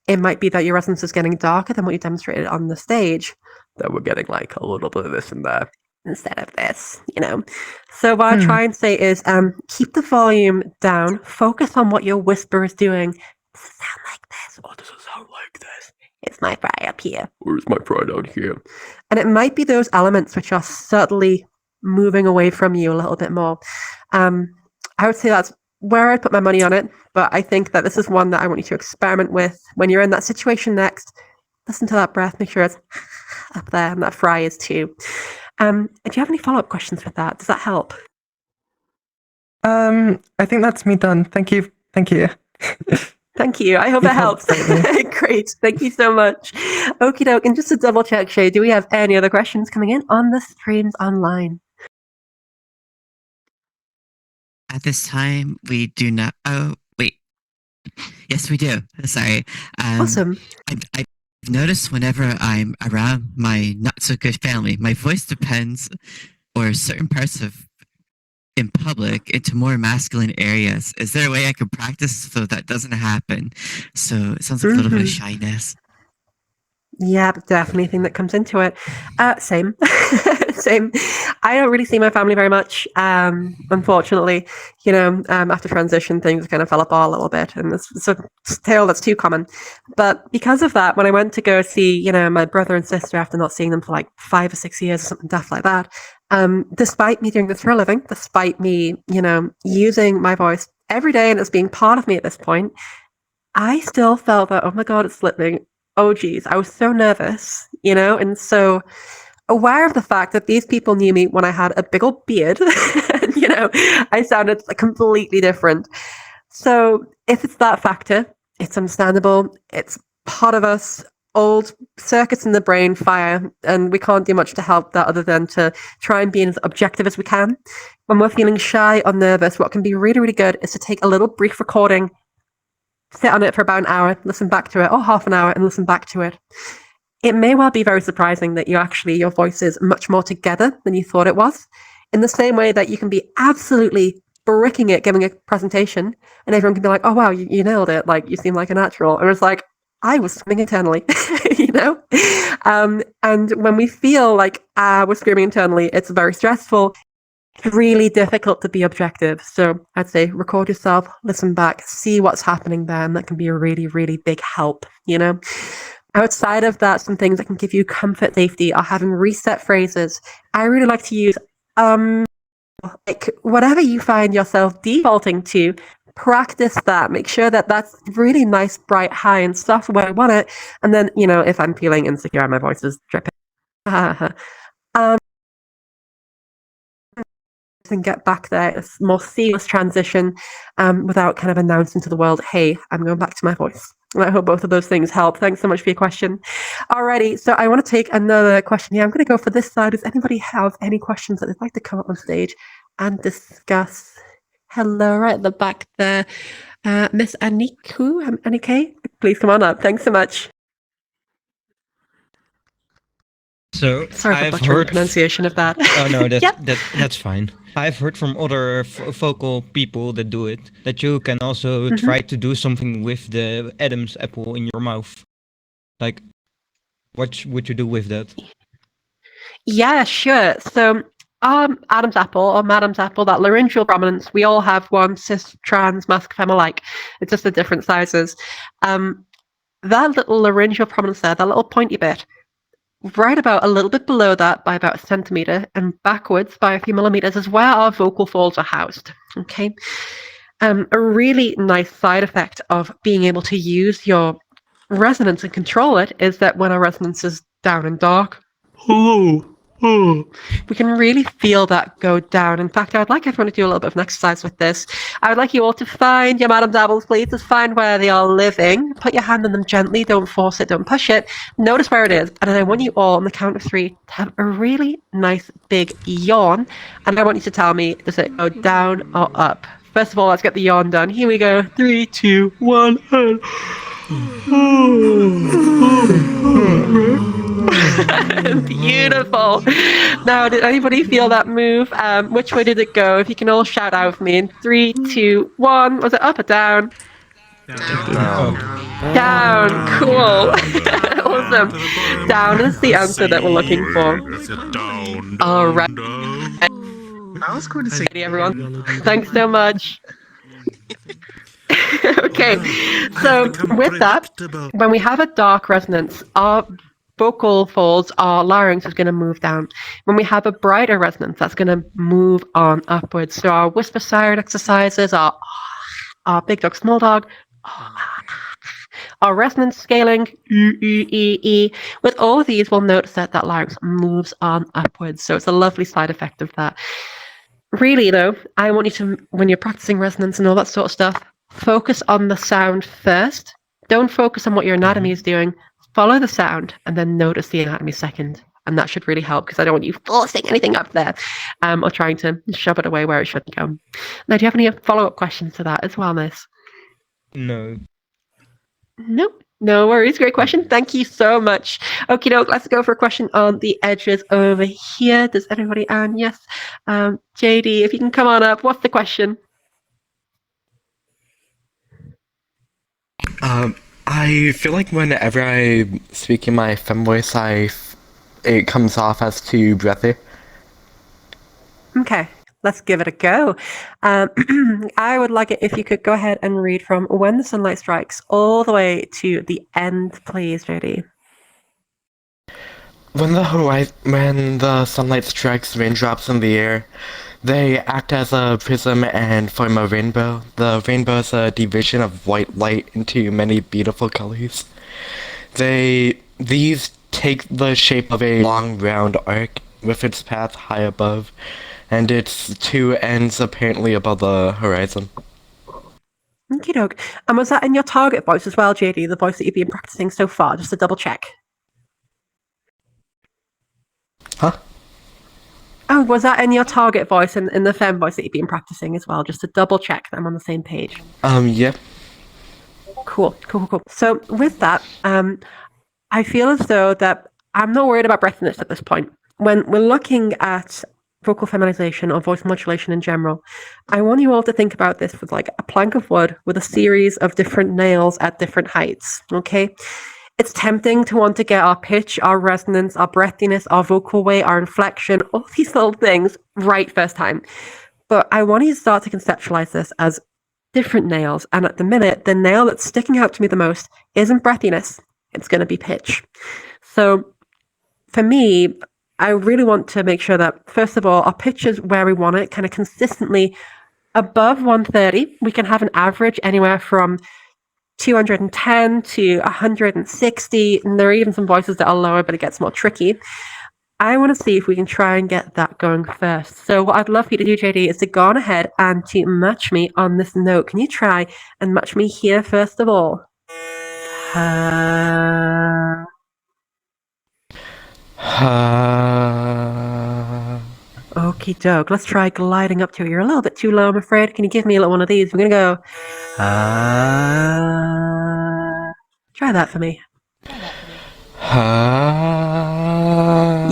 it might be that your resonance is getting darker than what you demonstrated on the stage, that we're getting like a little bit of this in there instead of this, you know. So what I try and say is keep the volume down, focus on what your whisper is doing. Does it sound like this? Or does it sound like this? It's my fry up here. Or is my fry down here? And it might be those elements which are subtly moving away from you a little bit more. I would say that's where I'd put my money on it, but I think that this is one that I want you to experiment with. When you're in that situation next, listen to that breath, make sure it's up there, and that fry is too. Do you have any follow-up questions with that? Does that help? I think that's me done. Thank you. Thank you. Thank you. I hope it helps. Great. Thank you so much. Okie doke. And just to double check, Shay, do we have any other questions coming in on the streams online? At this time, we do not. Oh, wait. Yes, we do. Sorry. Awesome. I've noticed whenever I'm around my not so good family, my voice depends, or certain parts of in public, into more masculine areas. Is there a way I could practice so that doesn't happen? So it sounds like a little bit of shyness. Yeah, definitely a thing that comes into it. Same. Same. I don't really see my family very much, unfortunately. You know, after transition, things kind of fell apart a little bit, and it's a tale that's too common. But because of that, when I went to go see, you know, my brother and sister after not seeing them for like 5 or 6 years or something daft like that, despite me doing this for a living, despite me, you know, using my voice every day and it's being part of me at this point, I still felt that, oh my God, it's slipping. Oh, geez, I was so nervous, you know, and so aware of the fact that these people knew me when I had a big old beard, and, you know, I sounded like completely different. So if it's that factor, it's understandable. It's part of us. Old circuits in the brain fire, and we can't do much to help that other than to try and be as objective as we can. When we're feeling shy or nervous, what can be really, really good is to take a little brief recording, sit on it for about an hour, listen back to it, or half an hour and listen back to it. It may well be very surprising that your voice is much more together than you thought it was. In the same way that you can be absolutely bricking it, giving a presentation, and everyone can be like, oh wow, you nailed it, like you seem like a natural. And it's like, I was screaming internally, you know? And when we feel like we're screaming internally, it's very stressful. It's really difficult to be objective. So I'd say record yourself, listen back, see what's happening there, and that can be a really, really big help, you know? Outside of that, some things that can give you comfort, safety, are having reset phrases. I really like to use, like whatever you find yourself defaulting to, practice that. Make sure that that's really nice, bright, high, and soft where I want it. And then, you know, if I'm feeling insecure and my voice is dripping, and get back there. It's more seamless transition without kind of announcing to the world, hey, I'm going back to my voice. And I hope both of those things help. Thanks so much for your question. Alrighty, so I want to take another question here. I'm going to go for this side. Does anybody have any questions that they'd like to come up on stage and discuss? Hello, right at the back there. Miss Aniku, Anike, please come on up. Thanks so much. So sorry for I've butchering heard the pronunciation of that. Oh no, Yep. that's fine. I've heard from other vocal people that do it that you can also Mhm. try to do something with the Adam's apple in your mouth. Like, what would you do with that? Yeah, sure. So, Adam's apple or Madam's apple, that laryngeal prominence, we all have one, cis, trans, masc, fem alike. It's just the different sizes. That little laryngeal prominence there, that little pointy bit, right about a little bit below that by about a centimeter and backwards by a few millimeters is where our vocal folds are housed. Okay. A really nice side effect of being able to use your resonance and control it is that when our resonance is down and dark, hello, We can really feel that go down. In fact, I would like everyone to do a little bit of an exercise with this. I would like you all to find your Madam Dabbles, please. Just find where they are living. Put your hand on them gently. Don't force it. Don't push it. Notice where it is. And then I want you all, on the count of 3, to have a really nice big yawn. And I want you to tell me, does it go down or up? First of all, let's get the yawn done. Here we go. 3, 2, 1, and... Beautiful. Now, did anybody feel that move? Which way did it go? If you can all shout out for me in 3, 2, 1. Was it up or down? Down. Cool. Awesome. Down is the answer that we're looking for. All right. I was going to say, everyone. Thanks so much. Okay, so with that, when we have a dark resonance, our vocal folds, our larynx is going to move down. When we have a brighter resonance, that's going to move on upwards. So our whisper siren exercises, our big dog, small dog, our resonance scaling, with all of these, we'll notice that that larynx moves on upwards. So it's a lovely side effect of that. Really, though, I want you to, when you're practicing resonance and all that sort of stuff, focus on the sound first. Don't focus on what your anatomy is doing. Follow the sound and then notice the anatomy second. And that should really help because I don't want you forcing anything up there or trying to shove it away where it shouldn't go. Now, do you have any follow-up questions to that as well, Miss? No. Nope. No worries. Great question. Thank you so much. Okie doke. Let's go for a question on the edges over here. Does anybody? Yes. JD, if you can come on up. What's the question? I feel like whenever I speak in my fem voice, it comes off as too breathy. Okay, let's give it a go. I would like it if you could go ahead and read from When the Sunlight Strikes all the way to the end, please, JD. When the sunlight strikes raindrops in the air, they act as a prism and form a rainbow. The rainbow is a division of white light into many beautiful colors. These take the shape of a long round arc with its path high above, and its 2 ends apparently above the horizon. Okie doke. And was that in your target voice as well, JD, the voice that you've been practicing so far, just to double check? Huh? Oh, was that in your target voice and in the fem voice that you've been practicing as well, just to double check that I'm on the same page? Yeah. Cool. So with that, I feel as though that I'm not worried about breathiness at this point. When we're looking at vocal feminization or voice modulation in general, I want you all to think about this with like a plank of wood with a series of different nails at different heights, okay? It's tempting to want to get our pitch, our resonance, our breathiness, our vocal weight, our inflection, all these little things right first time. But I want you to start to conceptualize this as different nails. And at the minute, the nail that's sticking out to me the most isn't breathiness. It's going to be pitch. So for me, I really want to make sure that, first of all, our pitch is where we want it, kind of consistently above 130. We can have an average anywhere from 210 to 160, and there are even some voices that are lower, but it gets more tricky. I want to see if we can try and get that going first. So what I'd love for you to do, JD, is to go on ahead and to match me on this note. Can you try and match me here first of all? Okie doke. Let's try gliding up to it. You're a little bit too low, I'm afraid. Can you give me a little one of these? We're going to go. Try that for me.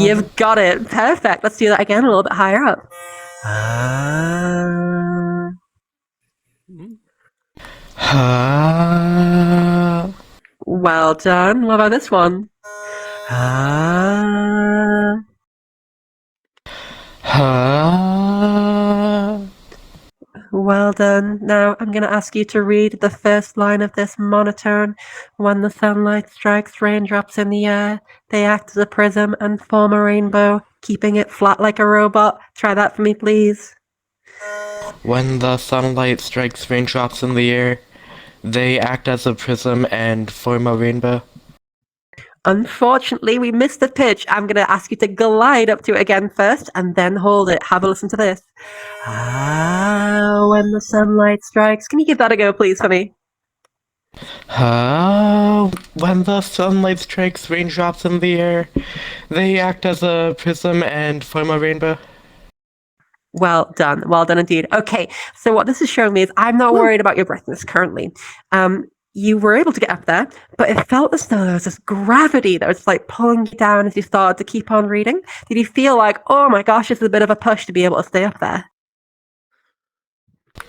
You've got it. Perfect. Let's do that again a little bit higher up. Well done. What about this one? Well done. Now I'm going to ask you to read the first line of this monotone. When the sunlight strikes raindrops in the air, they act as a prism and form a rainbow, keeping it flat like a robot. Try that for me, please. When the sunlight strikes raindrops in the air, they act as a prism and form a rainbow. Unfortunately, we missed the pitch. I'm going to ask you to glide up to it again first and then hold it. Have a listen to this. Ah, when the sunlight strikes. Can you give that a go, please, for me? When the sunlight strikes raindrops in the air, they act as a prism and form a rainbow. Well done indeed. Okay, so what this is showing me is I'm not worried about your breathiness currently. You were able to get up there, but it felt as though there was this gravity that was like pulling you down as you started to keep on reading. Did you feel like, oh my gosh, this is a bit of a push to be able to stay up there?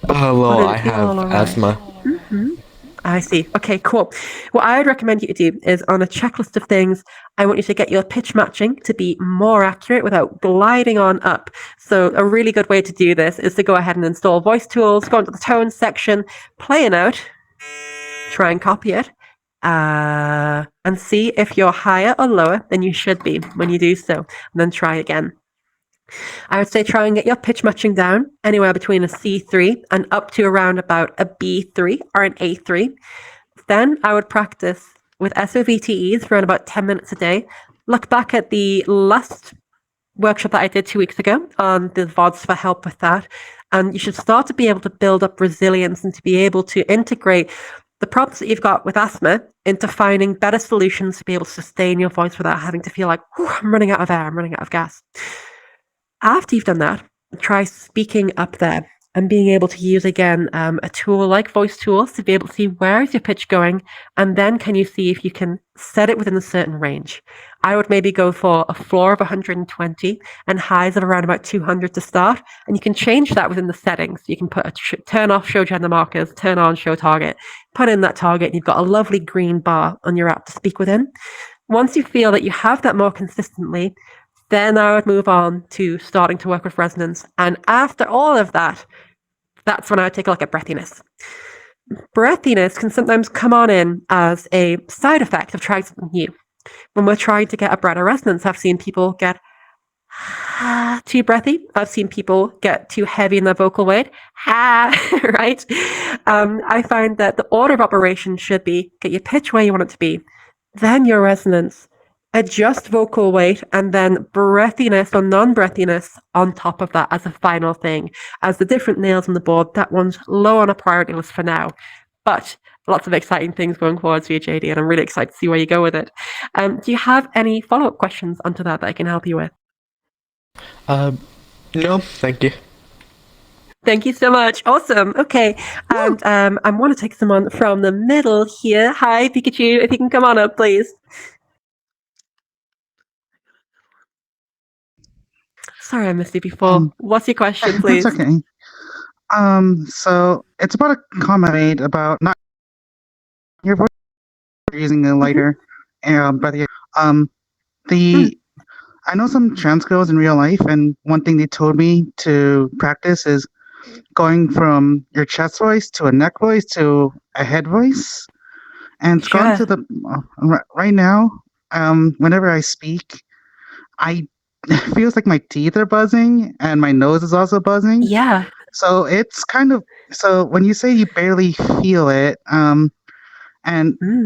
Well, I have asthma. I see. Okay, cool. What I'd recommend you to do is on a checklist of things, I want you to get your pitch matching to be more accurate without gliding on up. So a really good way to do this is to go ahead and install voice tools, go into the tone section, play a note, try and copy it, and see if you're higher or lower than you should be when you do so, and then try again. I would say try and get your pitch matching down anywhere between a C3 and up to around about a B3 or an A3. Then I would practice with SOVTEs for around about 10 minutes a day. Look back at the last workshop that I did 2 weeks ago on the VODs for help with that. And you should start to be able to build up resilience and to be able to integrate the problems that you've got with asthma into finding better solutions to be able to sustain your voice without having to feel like, I'm running out of air, I'm running out of gas. After you've done that, try speaking up there and being able to use, again, a tool like voice tools to be able to see where is your pitch going, and then can you see if you can set it within a certain range. I would maybe go for a floor of 120 and highs of around about 200 to start, and you can change that within the settings. You can put a turn off show gender markers, turn on show target, put in that target, and you've got a lovely green bar on your app to speak within. Once you feel that you have that more consistently, then I would move on to starting to work with resonance. And after all of that, that's when I would take a look at breathiness. Breathiness can sometimes come on in as a side effect of trying something new. When we're trying to get a better resonance, I've seen people get too breathy. I've seen people get too heavy in their vocal weight. Right? I find that the order of operation should be get your pitch where you want it to be, then your resonance, adjust vocal weight, and then breathiness or non-breathiness on top of that as a final thing. As the different nails on the board, that one's low on a priority list for now. But lots of exciting things going forward for you, JD, and I'm really excited to see where you go with it. Do you have any follow-up questions onto that I can help you with? No, thank you. Thank you so much. Awesome. Okay. And I want to take someone from the middle here. Hi, Pikachu. If you can come on up, please. Sorry, I missed you before. What's your question, please? That's okay. So it's about a comment made about not your voice using a lighter, but I know some trans girls in real life, and one thing they told me to practice is going from your chest voice to a neck voice to a head voice, and it's gone to the right now. Whenever I speak, it feels like my teeth are buzzing and my nose is also buzzing. Yeah. So it's kind of when you say you barely feel it, and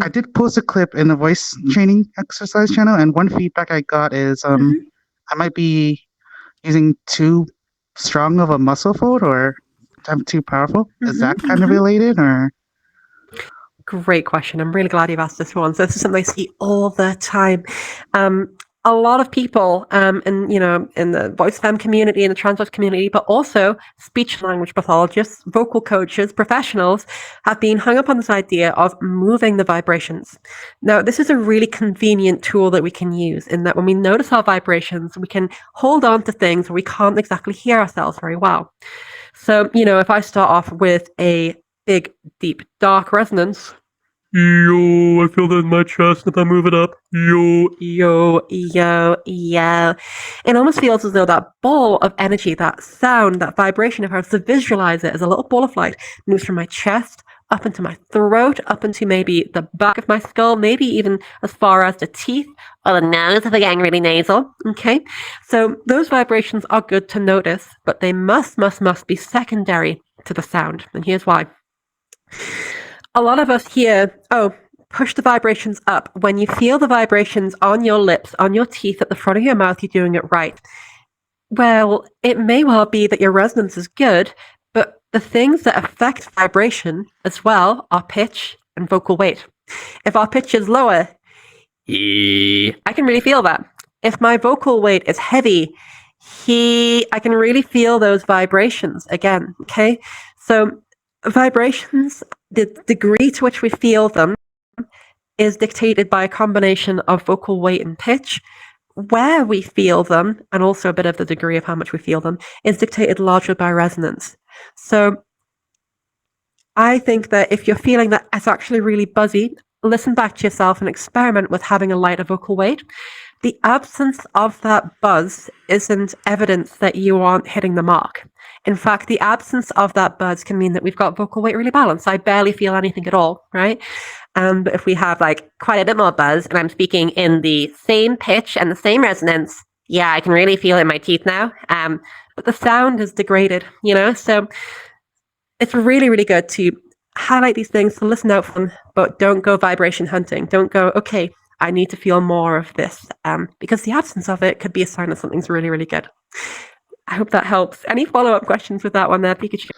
I did post a clip in the voice training exercise channel, and one feedback I got is I might be using too strong of a muscle fold, or I'm too powerful. Is that kind of related, or? Great question. I'm really glad you've asked this one. So this is something I see all the time. A lot of people, in the voice femme community, in the trans voice community, but also speech and language pathologists, vocal coaches, professionals, have been hung up on this idea of moving the vibrations. Now, this is a really convenient tool that we can use in that when we notice our vibrations, we can hold on to things where we can't exactly hear ourselves very well. So, if I start off with a big, deep, dark resonance, yo, I feel that in my chest if I move it up. Yo, yo, yo, yo. It almost feels as though that ball of energy, that sound, that vibration, if I was to visualize it as a little ball of light, moves from my chest up into my throat, up into maybe the back of my skull, maybe even as far as the teeth or the nose if I'm getting really nasal. Okay? So those vibrations are good to notice, but they must be secondary to the sound. And here's why. A lot of us hear, push the vibrations up. When you feel the vibrations on your lips, on your teeth, at the front of your mouth, you're doing it right. Well, it may well be that your resonance is good, but the things that affect vibration as well are pitch and vocal weight. If our pitch is lower, I can really feel that. If my vocal weight is heavy, I can really feel those vibrations again, okay? So vibrations, the degree to which we feel them is dictated by a combination of vocal weight and pitch. Where we feel them, and also a bit of the degree of how much we feel them, is dictated largely by resonance. So I think that if you're feeling that it's actually really buzzy, listen back to yourself and experiment with having a lighter vocal weight. The absence of that buzz isn't evidence that you aren't hitting the mark. In fact, the absence of that buzz can mean that we've got vocal weight really balanced. I barely feel anything at all, right? But if we have like quite a bit more buzz and I'm speaking in the same pitch and the same resonance, yeah, I can really feel it in my teeth now. But the sound is degraded, you know? So it's really, really good to highlight these things, to listen out for them, but don't go vibration hunting. Don't go, okay, I need to feel more of this, because the absence of it could be a sign that something's really, really good. I hope that helps. Any follow-up questions with that one there, Pikachu?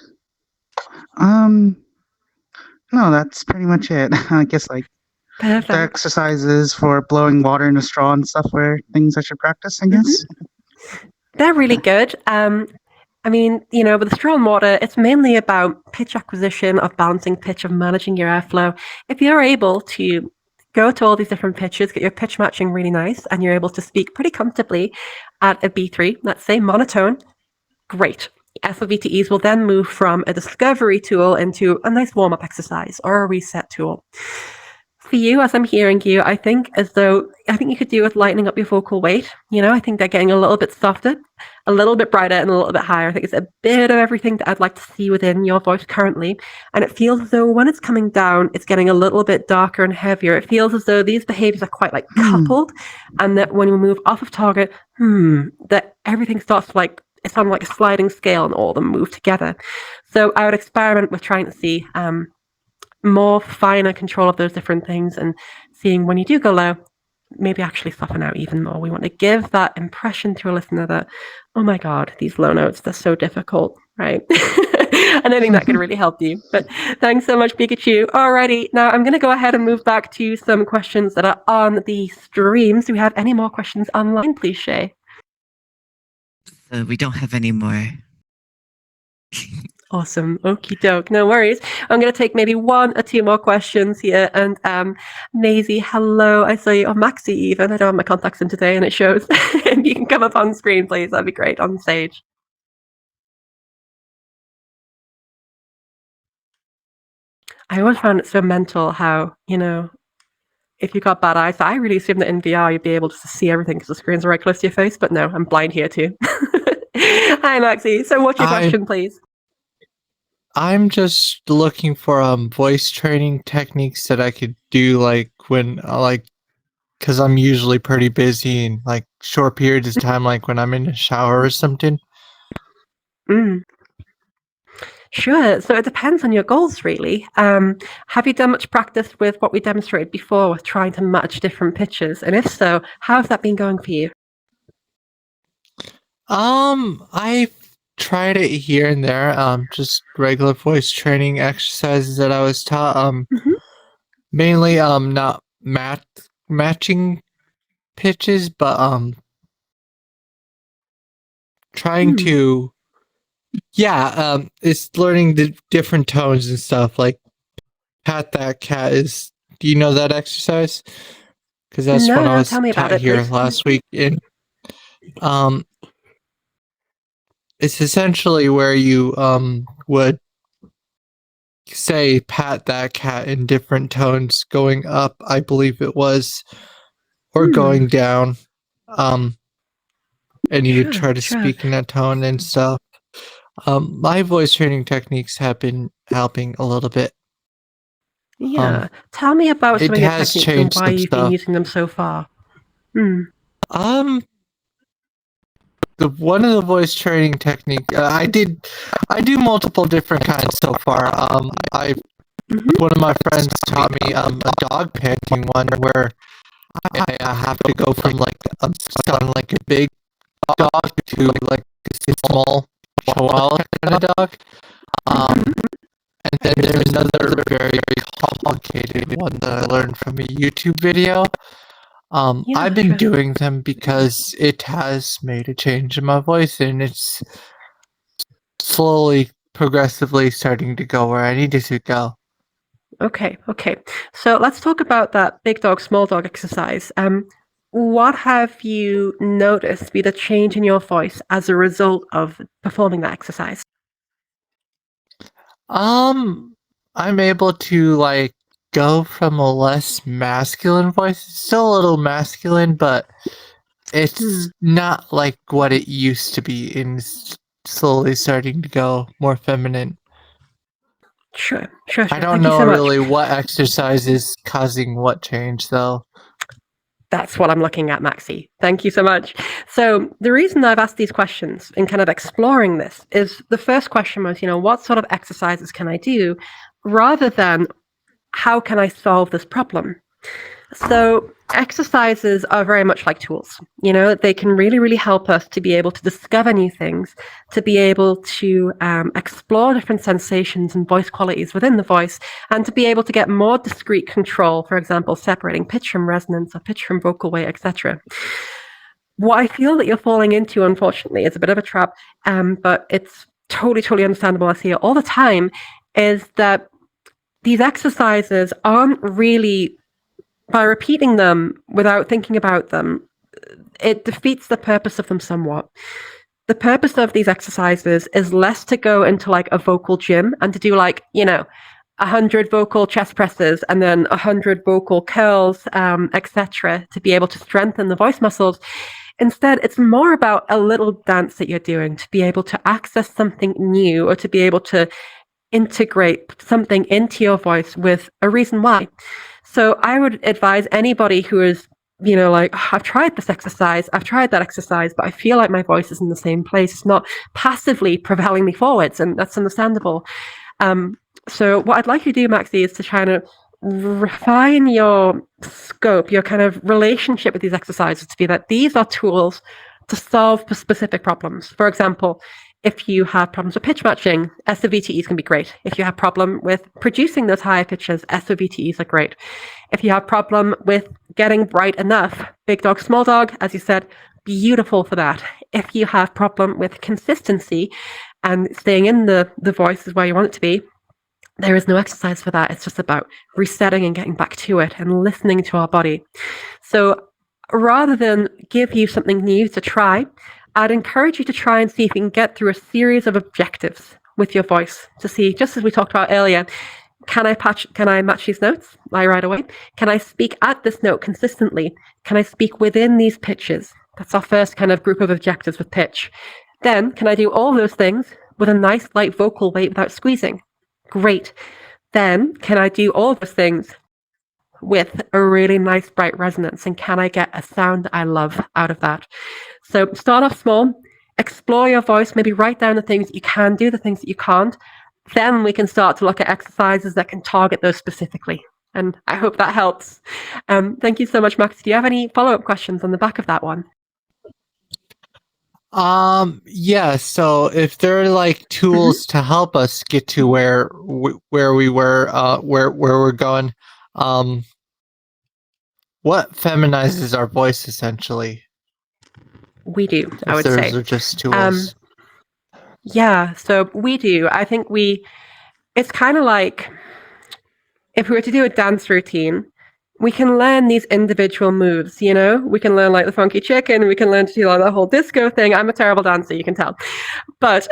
No, that's pretty much it. I guess like Perfect. the exercises for blowing water in a straw and stuff were things I should practice, I guess. They're really good. I mean, you know, with the straw and water, it's mainly about pitch acquisition, of balancing pitch, of managing your airflow. If you're able to go to all these different pitches, get your pitch matching really nice, and you're able to speak pretty comfortably at a B3, let's say monotone, great. SLVTEs will then move from a discovery tool into a nice warm-up exercise or a reset tool. For you, as I'm hearing you, I think you could do with lightening up your vocal weight. You know, I think they're getting a little bit softer, a little bit brighter, and a little bit higher. I think it's a bit of everything that I'd like to see within your voice currently. And it feels as though when it's coming down, it's getting a little bit darker and heavier. It feels as though these behaviors are quite like coupled, and that when we move off of target, that everything starts to like, it's on like a sliding scale and all of them move together. So I would experiment with trying to see more finer control of those different things, and seeing when you do go low, maybe actually soften out even more. We want to give that impression to a listener that, oh my God, these low notes, they're so difficult, right? And I think that can really help you. But thanks so much, Pikachu. Alrighty, now I'm going to go ahead and move back to some questions that are on the streams. Do we have any more questions online, please, Shay? We don't have any more. Awesome. Okie doke. No worries. I'm going to take maybe one or two more questions here. And Maisie, hello. I saw you. Oh, Maxie even. I don't have my contacts in today and it shows. If you can come up on screen, please. That'd be great on stage. I always found it so mental how, you know, if you got bad eyes, I really assumed that in VR you'd be able to see everything because the screens are right close to your face. But no, I'm blind here too. Hi, Maxie. So what's your question, please? I'm just looking for voice training techniques that I could do like when because I'm usually pretty busy in like short periods of time, like when I'm in the shower or something. Sure. So it depends on your goals, really. Have you done much practice with what we demonstrated before with trying to match different pitches? And if so, how has that been going for you? I've tried it here and there. Just regular voice training exercises that I was taught. Mainly not matching pitches, but trying to it's learning the different tones and stuff. Like pat that cat is. Do you know that exercise? Because that's what I was taught here last week. And it's essentially where you would say pat that cat in different tones, going up, I believe it was, or going down. And you try to speak in that tone and stuff. My voice training techniques have been helping a little bit. Yeah. Tell me about some of your techniques and why you've been using them so far. One of the voice training technique I do multiple different kinds so far. I've one of my friends taught me a dog panting one where I have to go from like sounding like a big dog to like a small chihuahua kind of dog. And then there's another very complicated one that I learned from a YouTube video. I've been doing them because it has made a change in my voice, and it's slowly, progressively starting to go where I need it to go. Okay. So let's talk about that big dog, small dog exercise. What have you noticed be the change in your voice as a result of performing that exercise? I'm able to like go from a less masculine voice. It's still a little masculine, but it's not like what it used to be, and it's slowly starting to go more feminine. Sure. I don't Thank you know so much. really what exercise is causing what change, though. That's what I'm looking at, Maxi. Thank you so much. So the reason I've asked these questions and kind of exploring this is the first question was, what sort of exercises can I do, rather than how can I solve this problem? So exercises are very much like tools. They can really, really help us to be able to discover new things, to be able to explore different sensations and voice qualities within the voice, and to be able to get more discrete control, for example, separating pitch from resonance or pitch from vocal weight, etc. What I feel that you're falling into, unfortunately, is a bit of a trap, but it's totally understandable. I see it all the time, is that these exercises aren't really, by repeating them without thinking about them, it defeats the purpose of them somewhat. The purpose of these exercises is less to go into like a vocal gym and to do 100 vocal chest presses and then 100 vocal curls, etc., to be able to strengthen the voice muscles. Instead, it's more about a little dance that you're doing to be able to access something new, or to be able to integrate something into your voice with a reason why. So I would advise anybody who is, I've tried this exercise, I've tried that exercise, but I feel like my voice is in the same place. It's not passively propelling me forwards, and that's understandable. So what I'd like you to do, Maxi, is to try to refine your scope, your kind of relationship with these exercises, to be that these are tools to solve specific problems. For example, if you have problems with pitch matching, SOVTEs can be great. If you have problem with producing those higher pitches, SOVTEs are great. If you have problem with getting bright enough, big dog, small dog, as you said, beautiful for that. If you have problem with consistency and staying in the voice is where you want it to be, there is no exercise for that. It's just about resetting and getting back to it and listening to our body. So rather than give you something new to try, I'd encourage you to try and see if you can get through a series of objectives with your voice to see, just as we talked about earlier, can I match these notes right away? Can I speak at this note consistently? Can I speak within these pitches? That's our first kind of group of objectives with pitch. Then, can I do all those things with a nice light vocal weight without squeezing? Great. Then, can I do all those things with a really nice bright resonance, and can I get a sound that I love out of that? So start off small, explore your voice, maybe write down the things that you can do, the things that you can't. Then we can start to look at exercises that can target those specifically. And I hope that helps. Thank you so much, Max. Do you have any follow-up questions on the back of that one? Yeah, so if there are like tools to help us get to where we were, where we're going, what feminizes our voice essentially? We do, I would those say. Are just tools. Yeah, so we do. I think it's kind of like if we were to do a dance routine, we can learn these individual moves, We can learn like the funky chicken, we can learn to do like the whole disco thing. I'm a terrible dancer, you can tell. But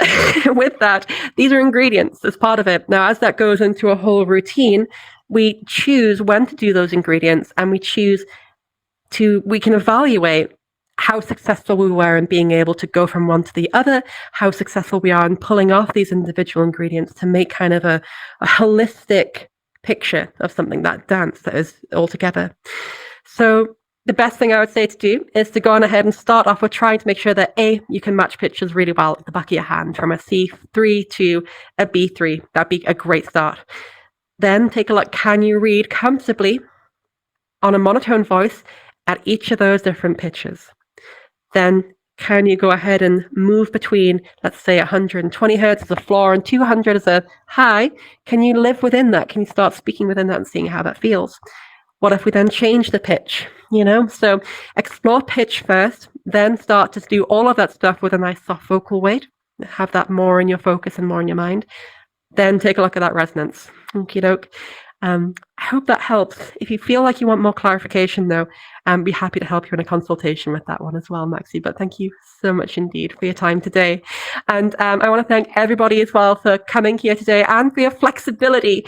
with that, these are ingredients as part of it. Now, as that goes into a whole routine, we choose when to do those ingredients, and we can evaluate how successful we were in being able to go from one to the other, how successful we are in pulling off these individual ingredients to make kind of a holistic picture of something, that dance that is all together. So the best thing I would say to do is to go on ahead and start off with trying to make sure that you can match pitches really well at the back of your hand, from a C3 to a B3. That'd be a great start. Then take a look. Can you read comfortably on a monotone voice at each of those different pitches? Then can you go ahead and move between, let's say 120 hertz as a floor and 200 as a high? Can you live within that? Can you start speaking within that and seeing how that feels? What if we then change the pitch? So explore pitch first, then start to do all of that stuff with a nice soft vocal weight. Have that more in your focus and more in your mind. Then take a look at that resonance. Okie doke. I hope that helps. If you feel like you want more clarification, though, be happy to help you in a consultation with that one as well, Maxi. But thank you so much indeed for your time today. And I want to thank everybody as well for coming here today and for your flexibility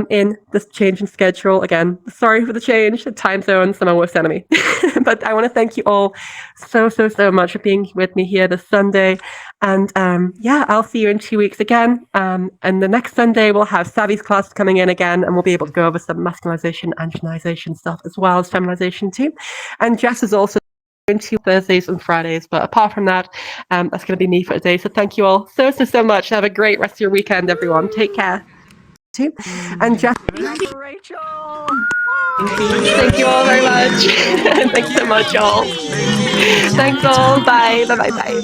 in this change in schedule. Again, sorry for the change. The time zones are my worst enemy. But I want to thank you all so much for being with me here this Sunday. And yeah, I'll see you in 2 weeks again. And the next Sunday, we'll have Savvy's class coming in again, and we'll be able to go over some masculinization, androgenization stuff as well as feminization too. And Jess is also doing 2 Thursdays and Fridays. But apart from that, that's going to be me for today. So thank you all so much. Have a great rest of your weekend, everyone. Take care. Too. And Jess. Rachel! Thank you all very much. Thanks so much, all. Thanks all. Bye. Bye. Bye.